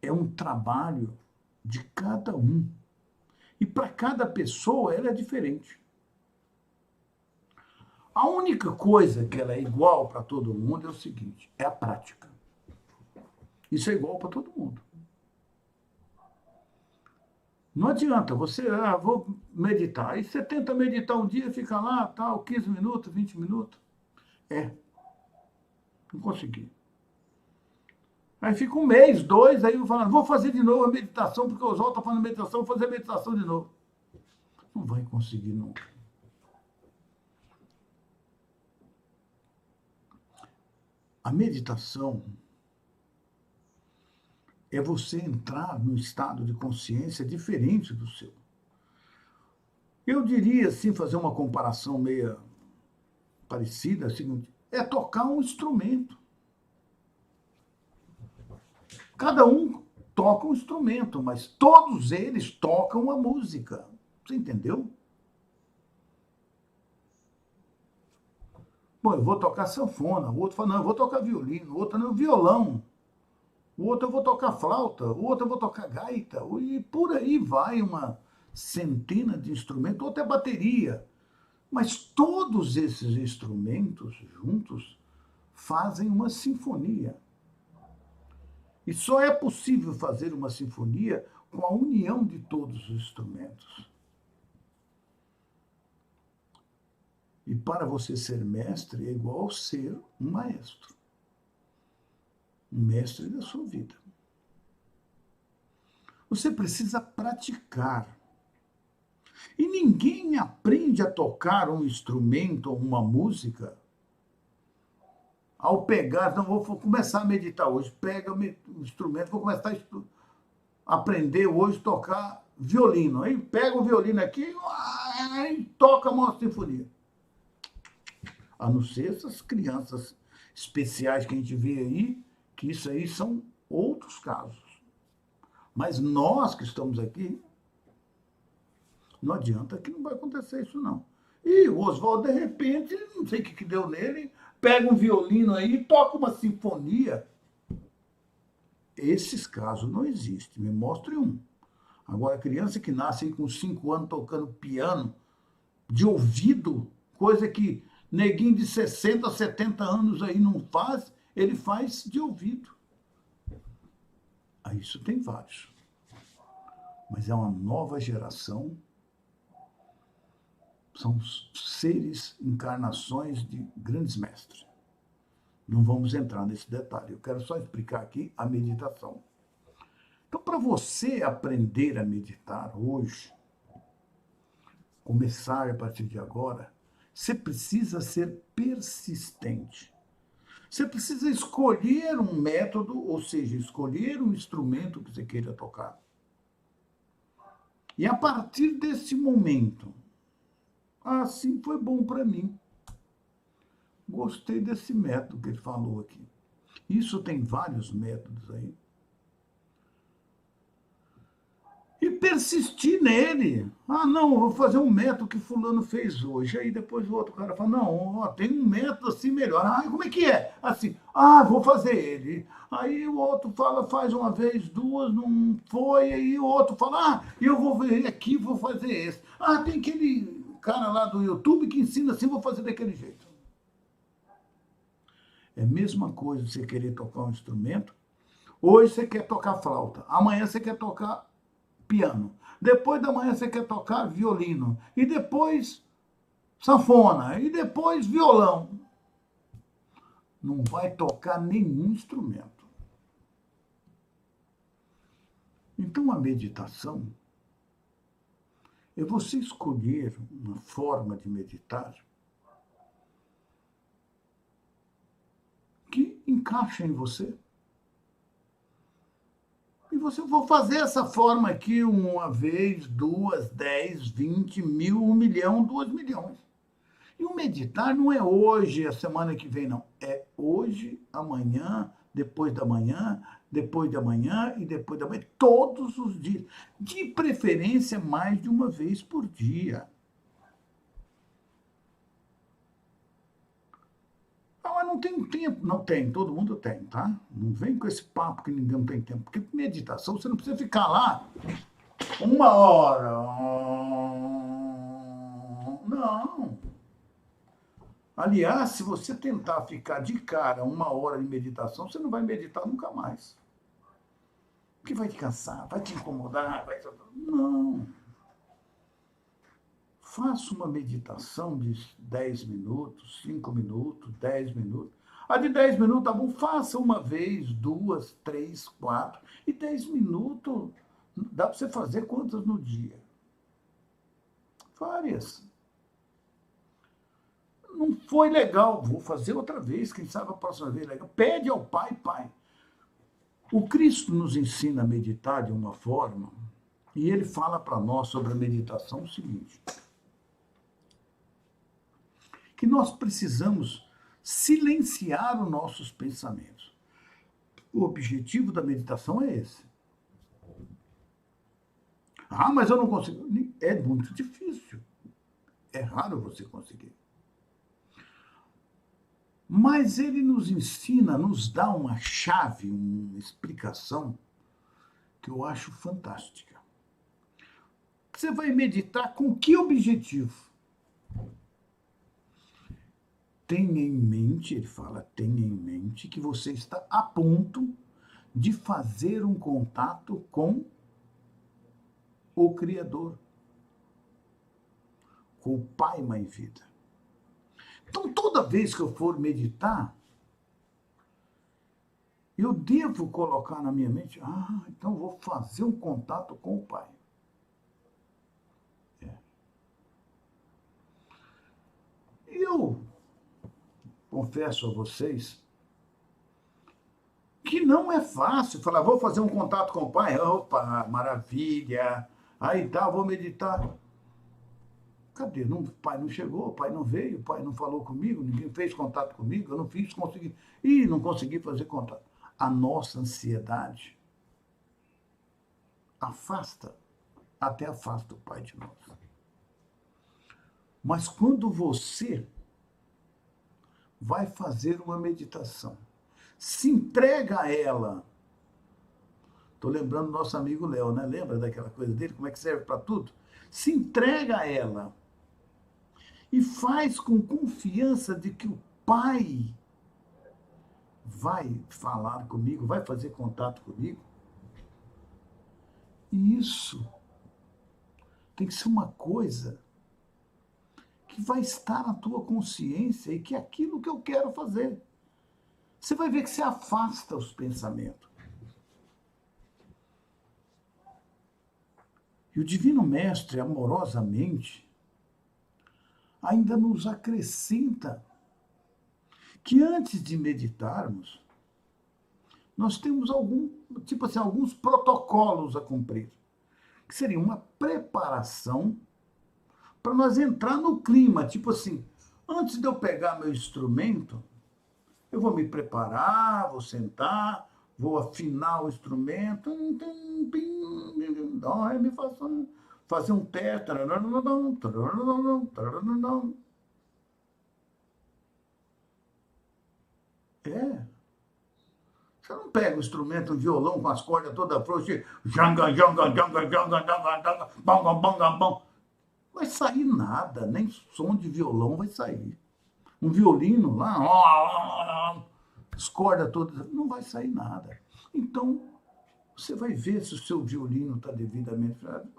é um trabalho de cada um. E para cada pessoa ela é diferente. A única coisa que ela é igual para todo mundo é o seguinte, é a prática. Isso é igual para todo mundo. Não adianta você, vou meditar. Aí você tenta meditar um dia, fica lá, tal, 15 minutos, 20 minutos. Não consegui. Aí fica um mês, dois, aí eu falo, vou fazer de novo a meditação, porque os outros estão fazendo meditação, vou fazer a meditação de novo. Não vai conseguir nunca. A meditação é você entrar num estado de consciência diferente do seu. Eu diria, assim, fazer uma comparação meio parecida, assim, é tocar um instrumento. Cada um toca um instrumento, mas todos eles tocam a música. Você entendeu? Bom, eu vou tocar sanfona, o outro fala, não, eu vou tocar violino, o outro não, violão. O outro eu vou tocar flauta, o outro eu vou tocar gaita, e por aí vai uma centena de instrumentos, outro é bateria. Mas todos esses instrumentos juntos fazem uma sinfonia. E só é possível fazer uma sinfonia com a união de todos os instrumentos. E para você ser mestre é igual ser um maestro. Um mestre da sua vida. Você precisa praticar. E ninguém aprende a tocar um instrumento ou uma música ao pegar, não, vou começar a meditar hoje, pega o instrumento, vou começar a aprender hoje a tocar violino. Aí pega o violino aqui e toca uma sinfonia. A não ser essas crianças especiais que a gente vê aí, que isso aí são outros casos. Mas nós que estamos aqui, não adianta que não vai acontecer isso, não. E o Oswaldo, de repente, não sei o que deu nele, pega um violino aí e toca uma sinfonia. Esses casos não existem. Me mostre um. Agora, a criança que nasce aí com 5 anos tocando piano, de ouvido, coisa que neguinho de 60, 70 anos aí não faz, ele faz de ouvido. Isso tem vários. Mas é uma nova geração. São seres, encarnações de grandes mestres. Não vamos entrar nesse detalhe. Eu quero só explicar aqui a meditação. Então, para você aprender a meditar hoje, começar a partir de agora, você precisa ser persistente. Você precisa escolher um método, ou seja, escolher um instrumento que você queira tocar. E a partir desse momento, assim foi bom para mim. Gostei desse método que ele falou aqui. Isso tem vários métodos aí. E persistir nele. Não, eu vou fazer um método que fulano fez hoje. Aí depois o outro cara fala, não, tem um método assim melhor. Como é que é? Assim, vou fazer ele. Aí o outro fala, faz uma vez, duas, não foi. Aí o outro fala, eu vou ver aqui, vou fazer esse. Tem aquele cara lá do YouTube que ensina assim, vou fazer daquele jeito. É a mesma coisa você querer tocar um instrumento. Hoje você quer tocar flauta, amanhã você quer tocar piano. Depois da manhã você quer tocar violino. E depois sanfona. E depois violão. Não vai tocar nenhum instrumento. Então a meditação é você escolher uma forma de meditar que encaixa em você. E você vai fazer essa forma aqui uma vez, 2, 10, 20, 1000, 1 milhão, 2 milhões. E o meditar não é hoje, a semana que vem, não. É hoje, amanhã, depois da manhã, depois da manhã e depois da manhã, todos os dias. De preferência, mais de uma vez por dia. Ah, mas não tem tempo. Não tem, todo mundo tem, tá? Não vem com esse papo que ninguém não tem tempo. Porque meditação, você não precisa ficar lá 1 hora. Não. Aliás, se você tentar ficar de cara 1 hora de meditação, você não vai meditar nunca mais. Porque vai te cansar, vai te incomodar, vai... Não. Faça uma meditação de 10 minutos, 5 minutos, 10 minutos. A de 10 minutos, tá bom? Faça uma vez, 2, 3, 4. E 10 minutos, dá para você fazer quantas no dia? Várias. Não foi legal, vou fazer outra vez, quem sabe a próxima vez legal. Pede ao Pai, Pai. O Cristo nos ensina a meditar de uma forma, e ele fala para nós sobre a meditação o seguinte: que nós precisamos silenciar os nossos pensamentos. O objetivo da meditação é esse. Ah, mas eu não consigo. É muito difícil. É raro você conseguir. Mas ele nos ensina, nos dá uma chave, uma explicação que eu acho fantástica. Você vai meditar com que objetivo? Tenha em mente, ele fala, tenha em mente que você está a ponto de fazer um contato com o Criador, com o Pai Mãe Vida. Então, toda vez que eu for meditar, eu devo colocar na minha mente, então eu vou fazer um contato com o Pai. Eu confesso a vocês que não é fácil falar, vou fazer um contato com o Pai, opa, maravilha, aí tá, vou meditar. Cadê? O Pai não chegou, o Pai não veio, o Pai não falou comigo, ninguém fez contato comigo, eu não fiz, consegui. Não consegui fazer contato. A nossa ansiedade até afasta o Pai de nós. Mas quando você vai fazer uma meditação, se entrega a ela. Estou lembrando do nosso amigo Léo, né? Lembra daquela coisa dele? Como é que serve para tudo? Se entrega a ela. E faz com confiança de que o Pai vai falar comigo, vai fazer contato comigo. E isso tem que ser uma coisa que vai estar na tua consciência e que é aquilo que eu quero fazer. Você vai ver que você afasta os pensamentos. E o Divino Mestre, amorosamente, ainda nos acrescenta que antes de meditarmos, nós temos alguns protocolos a cumprir, que seria uma preparação para nós entrar no clima, tipo assim, antes de eu pegar meu instrumento, eu vou me preparar, vou sentar, vou afinar o instrumento, fazer um teste. Você não pega o instrumento, um violão com as cordas todas frouxas, janga, janga, janga, janga, janga, janga, banga, banga, banga. Vai sair nada, nem som de violão vai sair. Um violino lá, as cordas todas, não vai sair nada. Então, você vai ver se o seu violino está devidamente afinado.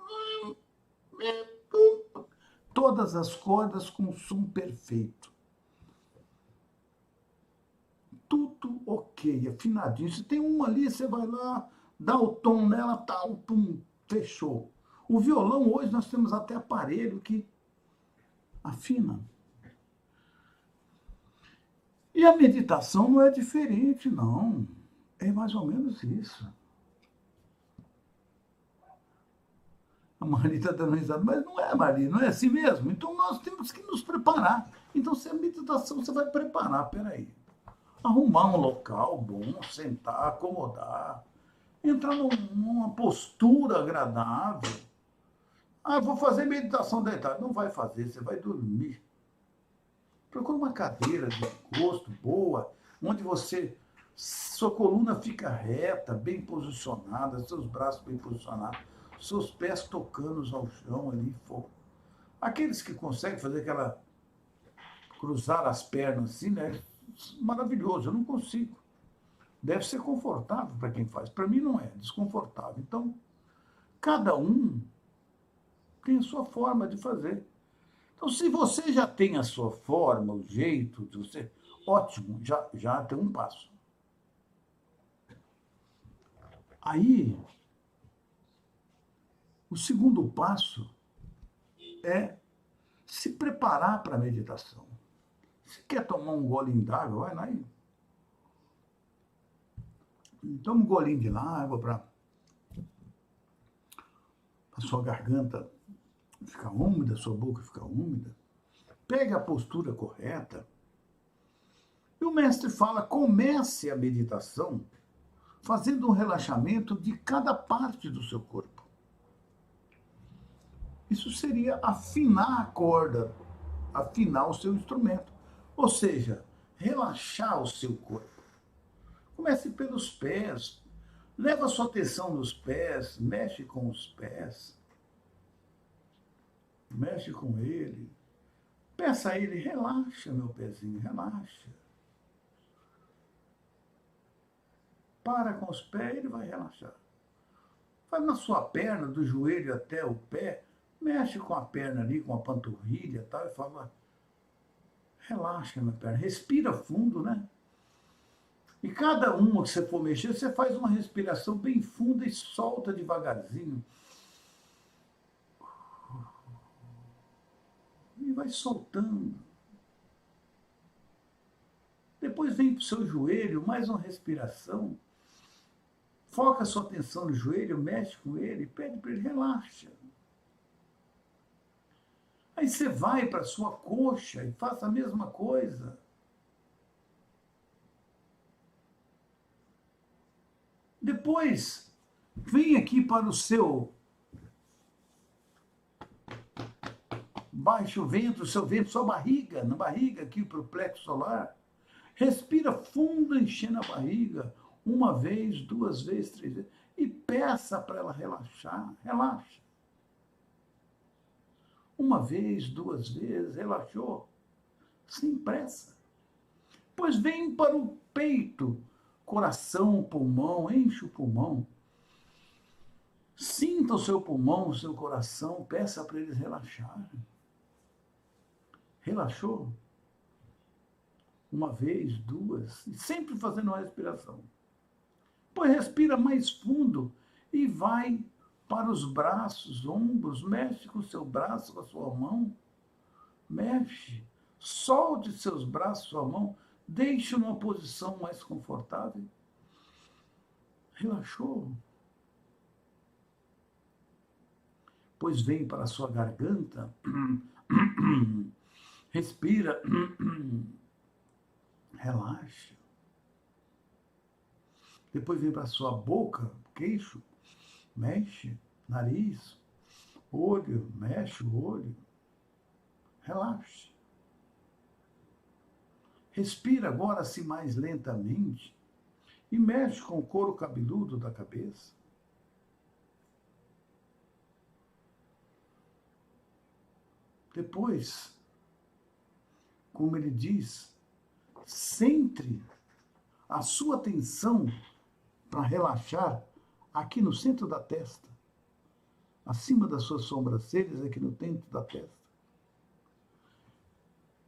Todas as cordas com som perfeito. Tudo ok, afinadinho. Se tem uma ali, você vai lá, dá o tom nela, tal, pum, fechou. O violão, hoje, nós temos até aparelho que afina. E a meditação não é diferente, não. É mais ou menos isso. A Marli está dando risada, mas não é, Marli, não é assim mesmo. Então nós temos que nos preparar. Então, se a meditação, você vai preparar, peraí, arrumar um local bom, sentar, acomodar, entrar numa postura agradável. Ah, vou fazer meditação deitado. Não vai fazer, você vai dormir. Procura uma cadeira de gosto boa, onde sua coluna fica reta, bem posicionada, seus braços bem posicionados, seus pés tocando ao chão ali. Aqueles que conseguem fazer aquela cruzar as pernas assim, né? Maravilhoso, eu não consigo. Deve ser confortável para quem faz. Para mim não é, desconfortável. Então, cada um tem a sua forma de fazer. Então, se você já tem a sua forma, o jeito de você, ótimo, já tem um passo. Aí, o segundo passo é se preparar para a meditação. Se quer tomar um golinho d'água, vai lá e toma um golinho de água para a sua garganta ficar úmida, sua boca ficar úmida. Pega a postura correta. E o mestre fala, comece a meditação fazendo um relaxamento de cada parte do seu corpo. Isso seria afinar a corda, afinar o seu instrumento. Ou seja, relaxar o seu corpo. Comece pelos pés. Leva a sua atenção nos pés, mexe com os pés. Mexe com ele. Peça a ele, relaxa, meu pezinho, relaxa. Para com os pés, ele vai relaxar. Vai na sua perna, do joelho até o pé, mexe com a perna ali, com a panturrilha e tal, e fala, relaxa, minha perna. Respira fundo, né? E cada uma que você for mexer, você faz uma respiração bem funda e solta devagarzinho. E vai soltando. Depois vem para o seu joelho, mais uma respiração. Foca a sua atenção no joelho, mexe com ele, pede para ele, relaxa. Aí você vai para a sua coxa e faça a mesma coisa. Depois, vem aqui para o seu baixo ventre, o seu ventre, sua barriga, na barriga aqui para o plexo solar. Respira fundo, enchendo a barriga, uma vez, duas vezes, três vezes, e peça para ela relaxar, relaxa. Uma vez, duas vezes, relaxou, sem pressa. Pois vem para o peito, coração, pulmão, enche o pulmão. Sinta o seu pulmão, o seu coração, peça para eles relaxarem. Relaxou? Uma vez, duas, e sempre fazendo uma respiração. Pois respira mais fundo e vai para os braços, ombros, mexe com o seu braço, com a sua mão, mexe, solte seus braços, sua mão, deixe numa posição mais confortável. Relaxou? Pois vem para a sua garganta, respira, relaxa. Depois vem para a sua boca, queixo, mexe, nariz, olho, mexe o olho, relaxa. Respira agora assim mais lentamente e mexe com o couro cabeludo da cabeça. Depois, como ele diz, centre a sua atenção para relaxar aqui no centro da testa, acima das suas sobrancelhas, aqui no centro da testa.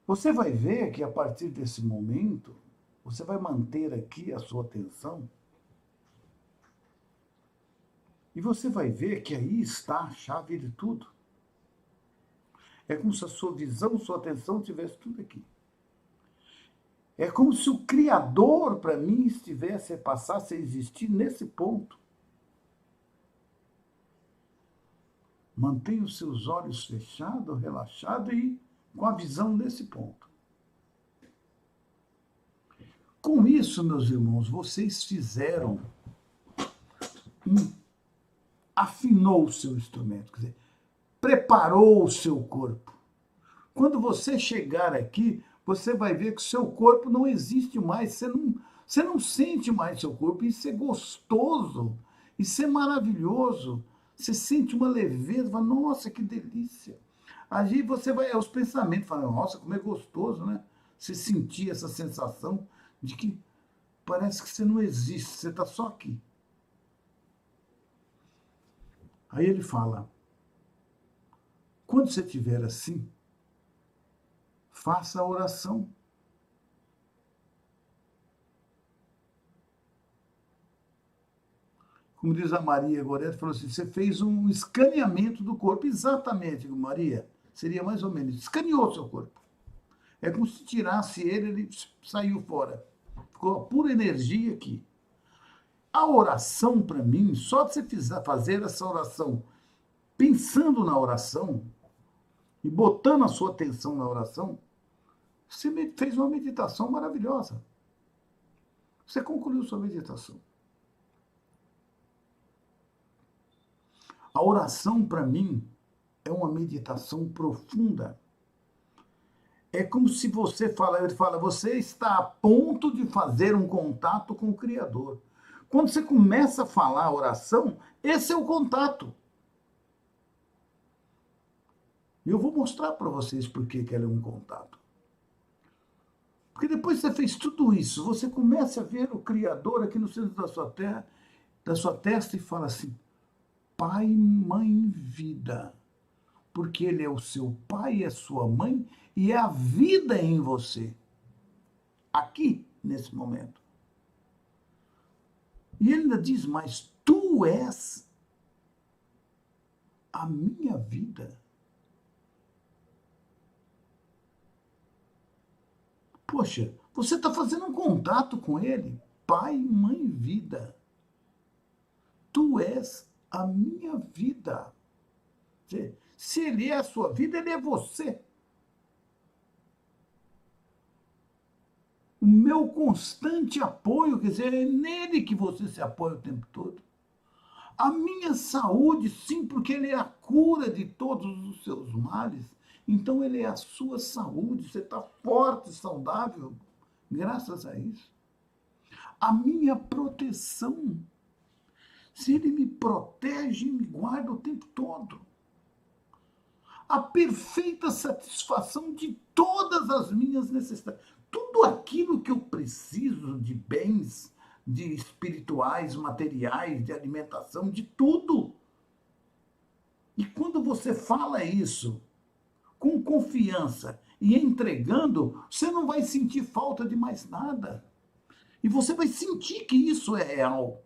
Você vai ver que a partir desse momento, você vai manter aqui a sua atenção e você vai ver que aí está a chave de tudo. É como se a sua visão, sua atenção tivesse tudo aqui. É como se o Criador, para mim, passasse a existir nesse ponto. Mantenha os seus olhos fechados, relaxados e com a visão nesse ponto. Com isso, meus irmãos, vocês fizeram, afinou o seu instrumento, quer dizer, preparou o seu corpo. Quando você chegar aqui, você vai ver que o seu corpo não existe mais, você não sente mais seu corpo, isso é gostoso, isso é maravilhoso, você sente uma leveza, fala, nossa, que delícia. Aí você vai, os pensamentos falam, nossa, como é gostoso, né? Você sentir essa sensação de que parece que você não existe, você está só aqui. Aí ele fala, quando você estiver assim, faça a oração. Como diz a Maria Goretti, falou assim, você fez um escaneamento do corpo. Exatamente, Maria, seria mais ou menos, escaneou o seu corpo. É como se tirasse ele saiu fora. Ficou a pura energia aqui. A oração, para mim, só de você fazer essa oração, pensando na oração, e botando a sua atenção na oração, você fez uma meditação maravilhosa. Você concluiu sua meditação. A oração, para mim, é uma meditação profunda. É como se ele fala, você está a ponto de fazer um contato com o Criador. Quando você começa a falar a oração, esse é o contato. E eu vou mostrar para vocês por que ela é um contato. Porque depois que você fez tudo isso, você começa a ver o Criador aqui no centro da sua testa e fala assim, Pai, Mãe, Vida. Porque Ele é o seu pai, é sua mãe e é a vida em você. Aqui, nesse momento. E ele ainda diz mais, tu és a minha vida. Poxa, você está fazendo um contato com ele. Pai, mãe, vida. Tu és a minha vida. Se ele é a sua vida, ele é você. O meu constante apoio, quer dizer, é nele que você se apoia o tempo todo. A minha saúde, sim, porque ele é a cura de todos os seus males. Então ele é a sua saúde, você está forte, saudável, graças a isso. A minha proteção, se ele me protege e me guarda o tempo todo. A perfeita satisfação de todas as minhas necessidades. Tudo aquilo que eu preciso de bens, de espirituais, materiais, de alimentação, de tudo. E quando você fala isso com confiança e entregando, você não vai sentir falta de mais nada. E você vai sentir que isso é real.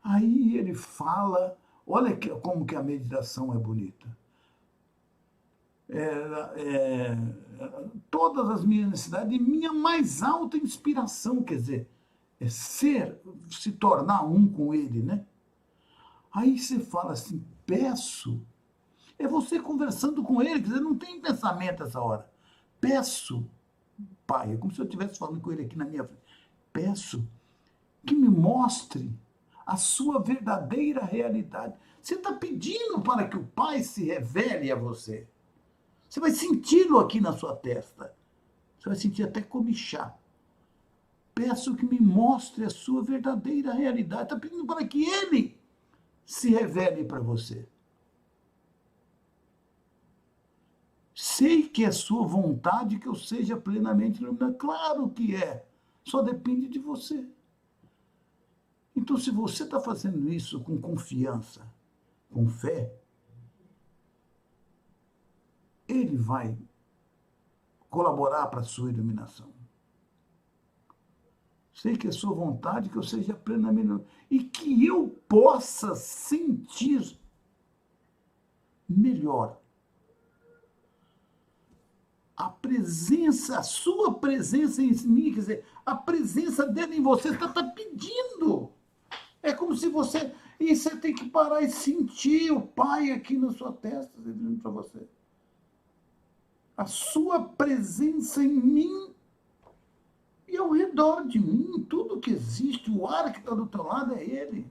Aí ele fala, olha como que a meditação é bonita. Todas as minhas necessidades e minha mais alta inspiração, quer dizer, é se tornar um com ele, né? Aí você fala assim, peço, é você conversando com ele, quer dizer, não tem pensamento essa hora. Peço, Pai, é como se eu estivesse falando com ele aqui na minha frente, peço que me mostre a sua verdadeira realidade. Você está pedindo para que o Pai se revele a você. Você vai senti-lo aqui na sua testa. Você vai sentir até comichar. Peço que me mostre a sua verdadeira realidade. Está pedindo para que ele se revele para você. Sei que é sua vontade que eu seja plenamente iluminado. Claro que é. Só depende de você. Então, se você está fazendo isso com confiança, com fé, ele vai colaborar para a sua iluminação. Sei que é sua vontade que eu seja plenamente e que eu possa sentir melhor a presença, a sua presença em mim, quer dizer, a presença dele em você está pedindo. É como se você... E você tem que parar e sentir o Pai aqui na sua testa, dizendo para você. A sua presença em mim E ao redor de mim, tudo que existe, o ar que está do teu lado é Ele.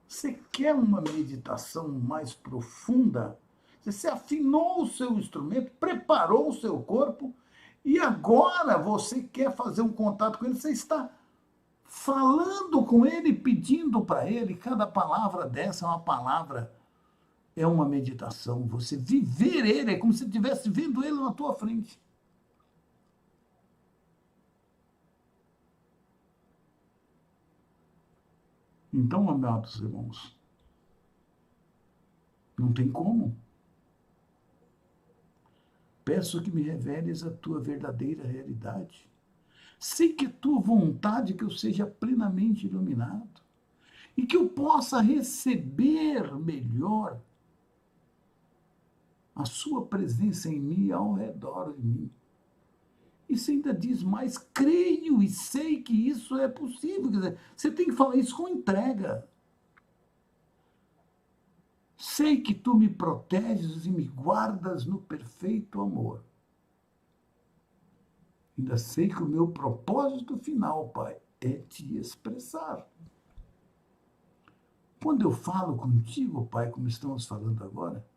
Você quer uma meditação mais profunda? Você afinou o seu instrumento, preparou o seu corpo e agora você quer fazer um contato com Ele. Você está falando com Ele, pedindo para Ele. Cada palavra dessa é uma palavra, é uma meditação. Você viver Ele é como se estivesse vendo Ele na tua frente. Então, amados irmãos, não tem como. Peço que me reveles a tua verdadeira realidade. Sei que é tua vontade que eu seja plenamente iluminado e que eu possa receber melhor a sua presença em mim, ao redor de mim. Isso ainda diz mais, creio e sei que isso é possível. Quer dizer, você tem que falar isso com entrega. Sei que tu me proteges e me guardas no perfeito amor. Ainda sei que o meu propósito final, Pai, é te expressar. Quando eu falo contigo, Pai, como estamos falando agora,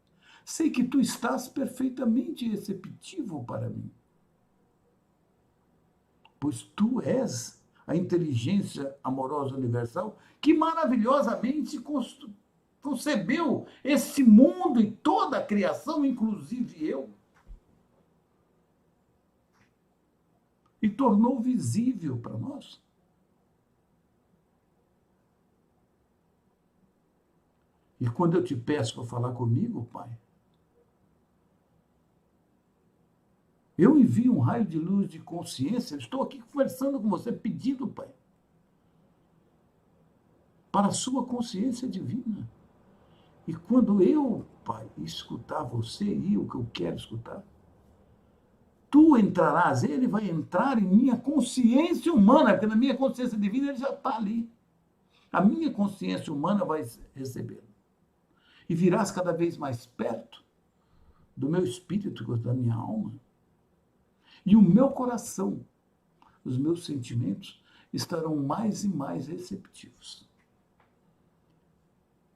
sei que tu estás perfeitamente receptivo para mim. Pois tu és a inteligência amorosa universal que maravilhosamente concebeu esse mundo e toda a criação, inclusive eu, e tornou visível para nós. E quando eu te peço para falar comigo, Pai, eu envio um raio de luz de consciência, estou aqui conversando com você, pedindo, Pai, para a sua consciência divina. E quando eu, Pai, escutar você e o que eu quero escutar, tu entrarás, ele vai entrar em minha consciência humana, porque na minha consciência divina ele já está ali. A minha consciência humana vai recebê-lo. E virás cada vez mais perto do meu espírito, da minha alma. E o meu coração, os meus sentimentos, estarão mais e mais receptivos.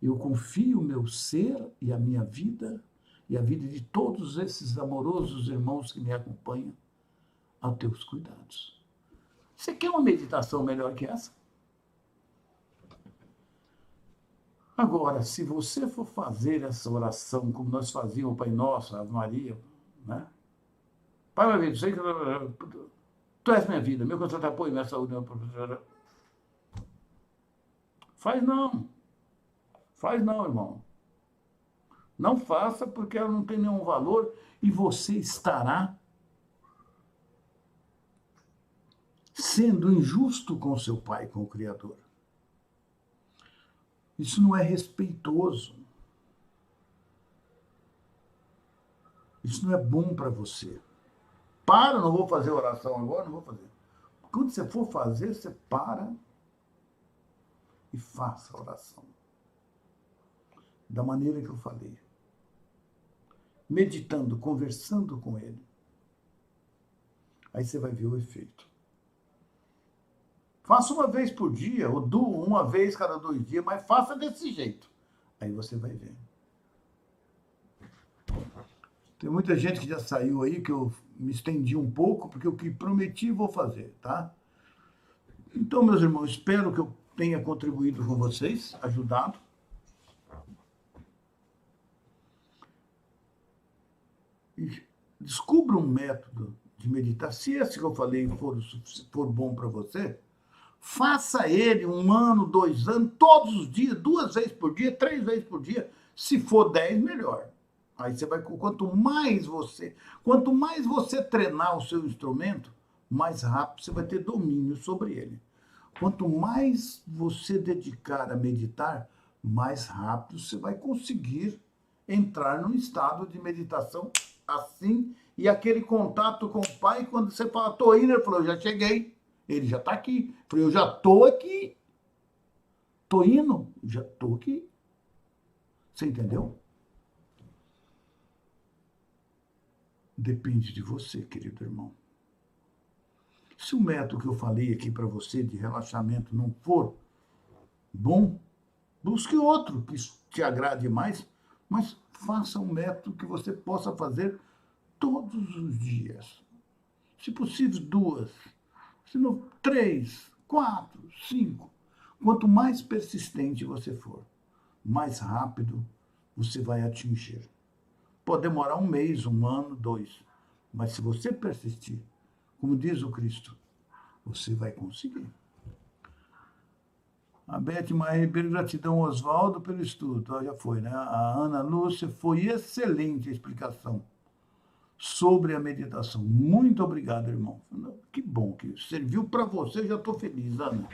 Eu confio o meu ser e a minha vida, e a vida de todos esses amorosos irmãos que me acompanham, a teus cuidados. Você quer uma meditação melhor que essa? Agora, se você for fazer essa oração como nós fazíamos o Pai Nosso, a Ave Maria, né? Pai, meu vida, sei que tu és minha vida, meu constante apoio, minha saúde, minha professora. Faz não, irmão. Não faça porque ela não tem nenhum valor e você estará sendo injusto com seu pai, com o Criador. Isso não é respeitoso. Isso não é bom para você. Para, não vou fazer oração agora, não vou fazer. Quando você for fazer, você para e faça a oração. Da maneira que eu falei. Meditando, conversando com ele. Aí você vai ver o efeito. Faça uma vez por dia, ou uma vez cada 2 dias, mas faça desse jeito. Aí você vai ver. Tem muita gente que já saiu aí, que eu me estendi um pouco, porque o que prometi vou fazer, tá? Então, meus irmãos, espero que eu tenha contribuído com vocês, ajudado. E descubra um método de meditar. Se esse que eu falei for bom para você, faça ele 1 ano, 2 anos, todos os dias, 2 vezes por dia, 3 vezes por dia. Se for 10, melhor. Aí você vai, quanto mais você treinar o seu instrumento, mais rápido você vai ter domínio sobre ele. Quanto mais você dedicar a meditar, mais rápido você vai conseguir entrar num estado de meditação assim, e aquele contato com o Pai, quando você fala, tô indo, ele falou, já cheguei, ele já está aqui. Eu falei, eu já estou aqui. Tô indo, já estou aqui. Você entendeu? Depende de você, querido irmão. Se o método que eu falei aqui para você de relaxamento não for bom, busque outro que te agrade mais, mas faça um método que você possa fazer todos os dias. Se possível, 2, se não, 3, 4, 5. Quanto mais persistente você for, mais rápido você vai atingir. Pode demorar 1 mês, 1 ano, 2. Mas se você persistir, como diz o Cristo, você vai conseguir. A Beth Maia Ribeiro, gratidão, Oswaldo, pelo estudo. Já foi, né? A Ana Lúcia, foi excelente a explicação sobre a meditação. Muito obrigado, irmão. Que bom que serviu para você, já estou feliz, Ana.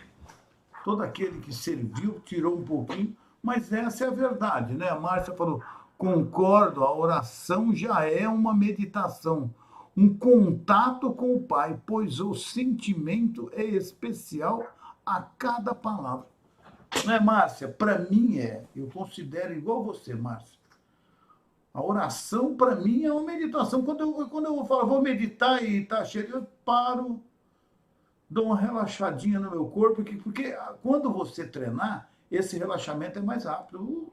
Todo aquele que serviu, tirou um pouquinho, mas essa é a verdade, né? A Márcia falou, concordo, a oração já é uma meditação, um contato com o Pai, pois o sentimento é especial a cada palavra. Não é, Márcia? Para mim eu considero igual você, Márcia. A oração, para mim, é uma meditação. Quando eu vou falar, vou meditar e está cheio, eu paro, dou uma relaxadinha no meu corpo, porque quando você treinar, esse relaxamento é mais rápido.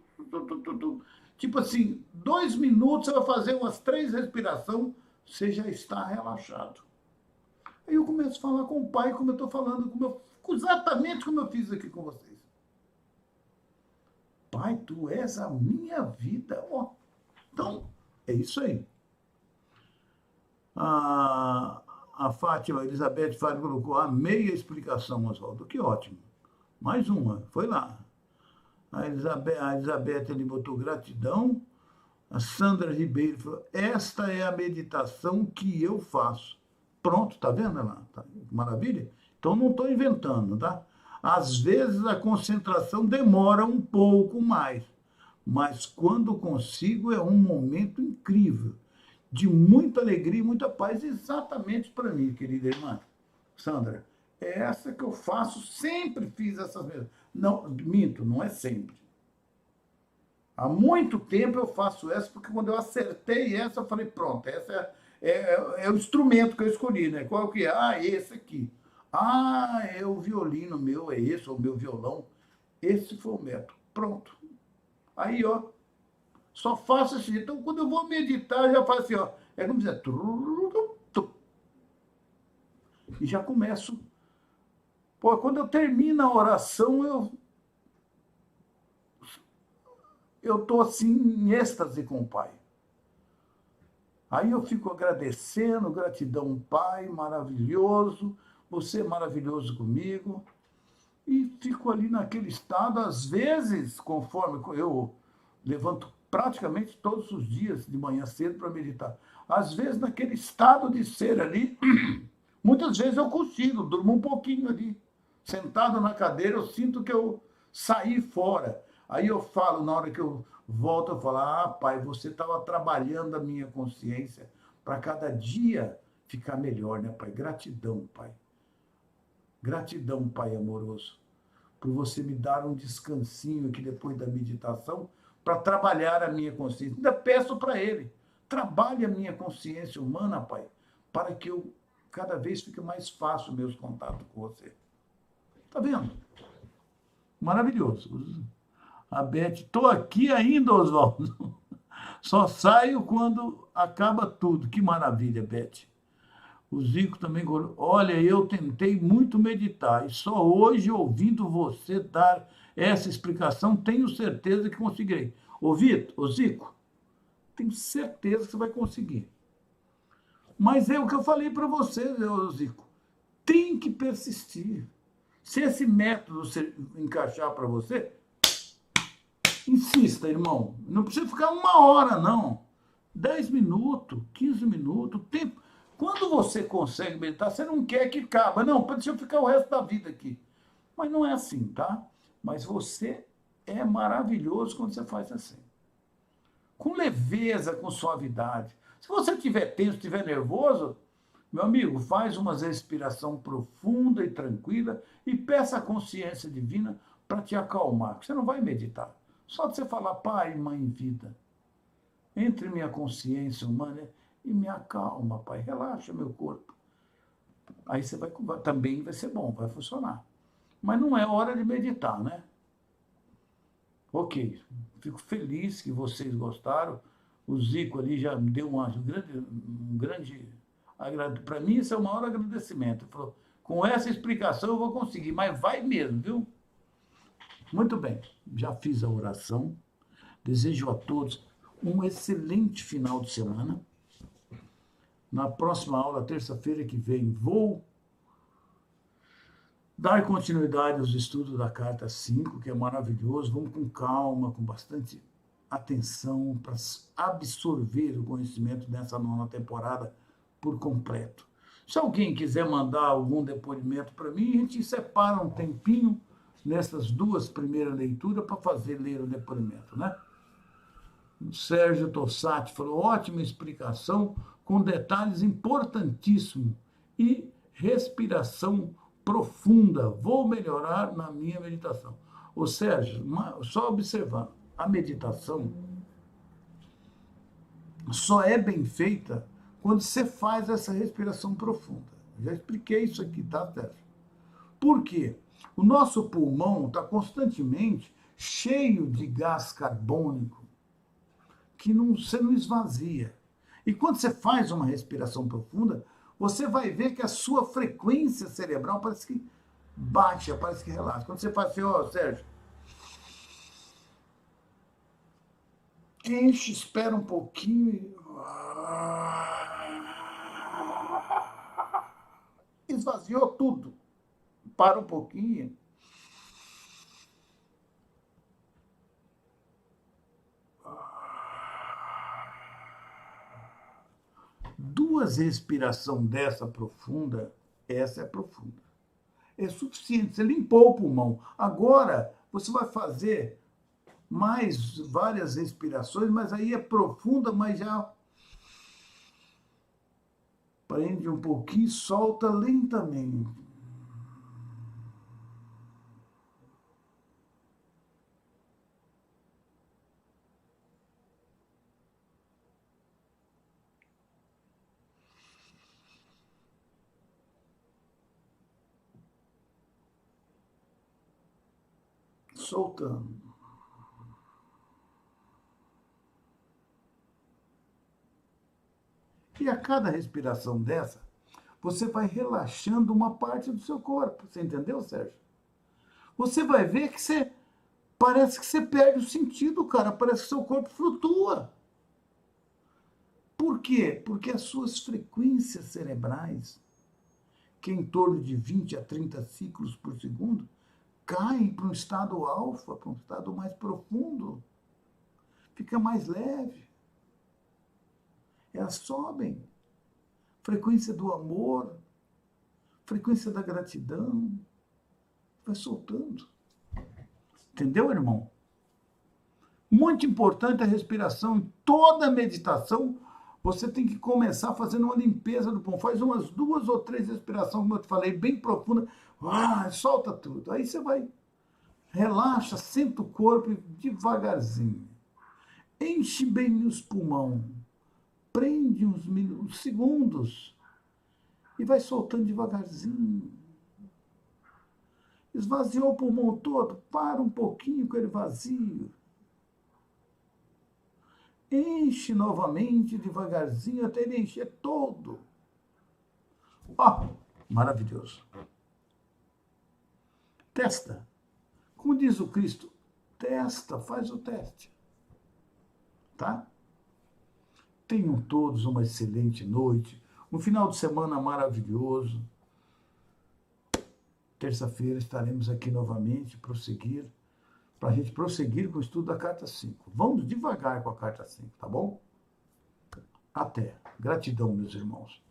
Tipo assim, 2 minutos, você vai fazer umas 3 respirações, você já está relaxado. Aí eu começo a falar com o Pai, como eu estou falando, exatamente como eu fiz aqui com vocês. Pai, tu és a minha vida. Oh. Então, é isso aí. A Fátima, a Elizabeth Fábio colocou a meia explicação, Oswaldo. Que ótimo. Mais uma, foi lá. A Elizabeth ele botou gratidão. A Sandra Ribeiro falou, esta é a meditação que eu faço. Pronto, tá vendo lá? Tá, maravilha? Então não estou inventando, tá? Às vezes a concentração demora um pouco mais, mas quando consigo é um momento incrível, de muita alegria e muita paz, exatamente para mim, querida irmã. Sandra, é essa que eu faço, sempre fiz essas mesmas. Não, minto, não é sempre. Há muito tempo eu faço essa, porque quando eu acertei essa, eu falei, pronto, essa é o instrumento que eu escolhi, né? Qual que é? Ah, esse aqui. Ah, é o violino meu, é esse, ou o meu violão. Esse foi o método. Pronto. Aí, ó, só faço assim. Então, quando eu vou meditar, já faço assim, ó. É como dizer... E já começo. Pô, quando eu termino a oração, eu estou assim em êxtase com o Pai. Aí eu fico agradecendo, gratidão, Pai, maravilhoso, você é maravilhoso comigo. E fico ali naquele estado, às vezes, conforme eu levanto praticamente todos os dias de manhã cedo para meditar. Às vezes, naquele estado de ser ali, muitas vezes eu consigo, durmo um pouquinho ali. Sentado na cadeira, eu sinto que eu saí fora. Aí eu falo, na hora que eu volto, eu falo, ah, Pai, você estava trabalhando a minha consciência para cada dia ficar melhor, né, Pai? Gratidão, Pai. Gratidão, Pai amoroso, por você me dar um descansinho aqui depois da meditação para trabalhar a minha consciência. Ainda peço para Ele, trabalhe a minha consciência humana, Pai, para que eu cada vez fique mais fácil meus contatos com você. Tá vendo? Maravilhoso. A Beth, estou aqui ainda, Oswaldo. Só saio quando acaba tudo. Que maravilha, Beth. O Zico também, olha, eu tentei muito meditar e só hoje, ouvindo você dar essa explicação, tenho certeza que conseguirei. Ô Zico, tenho certeza que você vai conseguir. Mas é o que eu falei para você, Zico, tem que persistir. Se esse método encaixar para você, insista, irmão. Não precisa ficar 1 hora, não. 10 minutos, 15 minutos, tempo. Quando você consegue meditar, você não quer que acabe. Não, deixa eu ficar o resto da vida aqui. Mas não é assim, tá? Mas você é maravilhoso quando você faz assim. Com leveza, com suavidade. Se você estiver tenso, estiver nervoso, meu amigo, faz uma respiração profunda e tranquila e peça a consciência divina para te acalmar. Você não vai meditar. Só de você falar, Pai, Mãe, Vida, entre minha consciência humana e me acalma, Pai, relaxa meu corpo. Aí você também vai ser bom, vai funcionar. Mas não é hora de meditar, né? Ok, fico feliz que vocês gostaram. O Zico ali já me deu um grande para mim isso é o maior agradecimento. Ele falou, com essa explicação eu vou conseguir, mas vai mesmo, viu? Muito bem, já fiz a oração. Desejo a todos um excelente final de semana. Na próxima aula, terça-feira que vem, vou dar continuidade aos estudos da carta 5, que é maravilhoso. Vamos com calma, com bastante atenção para absorver o conhecimento dessa nona temporada por completo. Se alguém quiser mandar algum depoimento para mim, a gente separa um tempinho nessas duas primeiras leituras para ler o depoimento, né? O Sérgio Tossati falou, ótima explicação, com detalhes importantíssimos e respiração profunda. Vou melhorar na minha meditação. Ô Sérgio, só observar, a meditação só é bem feita quando você faz essa respiração profunda. Já expliquei isso aqui, tá, Sérgio? Por quê? O nosso pulmão está constantemente cheio de gás carbônico que você não esvazia. E quando você faz uma respiração profunda, você vai ver que a sua frequência cerebral parece que baixa, parece que relaxa. Quando você faz assim, ó, Sérgio, enche, espera um pouquinho e esvaziou tudo. Para um pouquinho. Duas respirações dessa profunda, essa é profunda. É suficiente, você limpou o pulmão. Agora, você vai fazer mais várias respirações, mas aí é profunda, mas já prende um pouquinho, solta lentamente. Soltando. E a cada respiração dessa, você vai relaxando uma parte do seu corpo. Você entendeu, Sérgio? Você vai ver que parece que você perde o sentido, cara. Parece que seu corpo flutua. Por quê? Porque as suas frequências cerebrais, que é em torno de 20 a 30 ciclos por segundo, caem para um estado alfa, para um estado mais profundo. Fica mais leve. Elas sobem. Frequência do amor, frequência da gratidão. Vai soltando. Entendeu, irmão? Muito importante a respiração. Em toda meditação, você tem que começar fazendo uma limpeza do pulmão. Faz umas 2 ou 3 respirações, como eu te falei, bem profunda. Solta tudo. Aí você vai, relaxa, senta o corpo devagarzinho. Enche bem os pulmões. Prende uns segundos. E vai soltando devagarzinho. Esvaziou o pulmão todo, para um pouquinho com ele vazio. Enche novamente devagarzinho até ele encher todo. Maravilhoso. Testa. Como diz o Cristo, testa, faz o teste. Tá? Tenham todos uma excelente noite, um final de semana maravilhoso. Terça-feira estaremos aqui novamente, para a gente prosseguir com o estudo da carta 5. Vamos devagar com a carta 5, tá bom? Até. Gratidão, meus irmãos.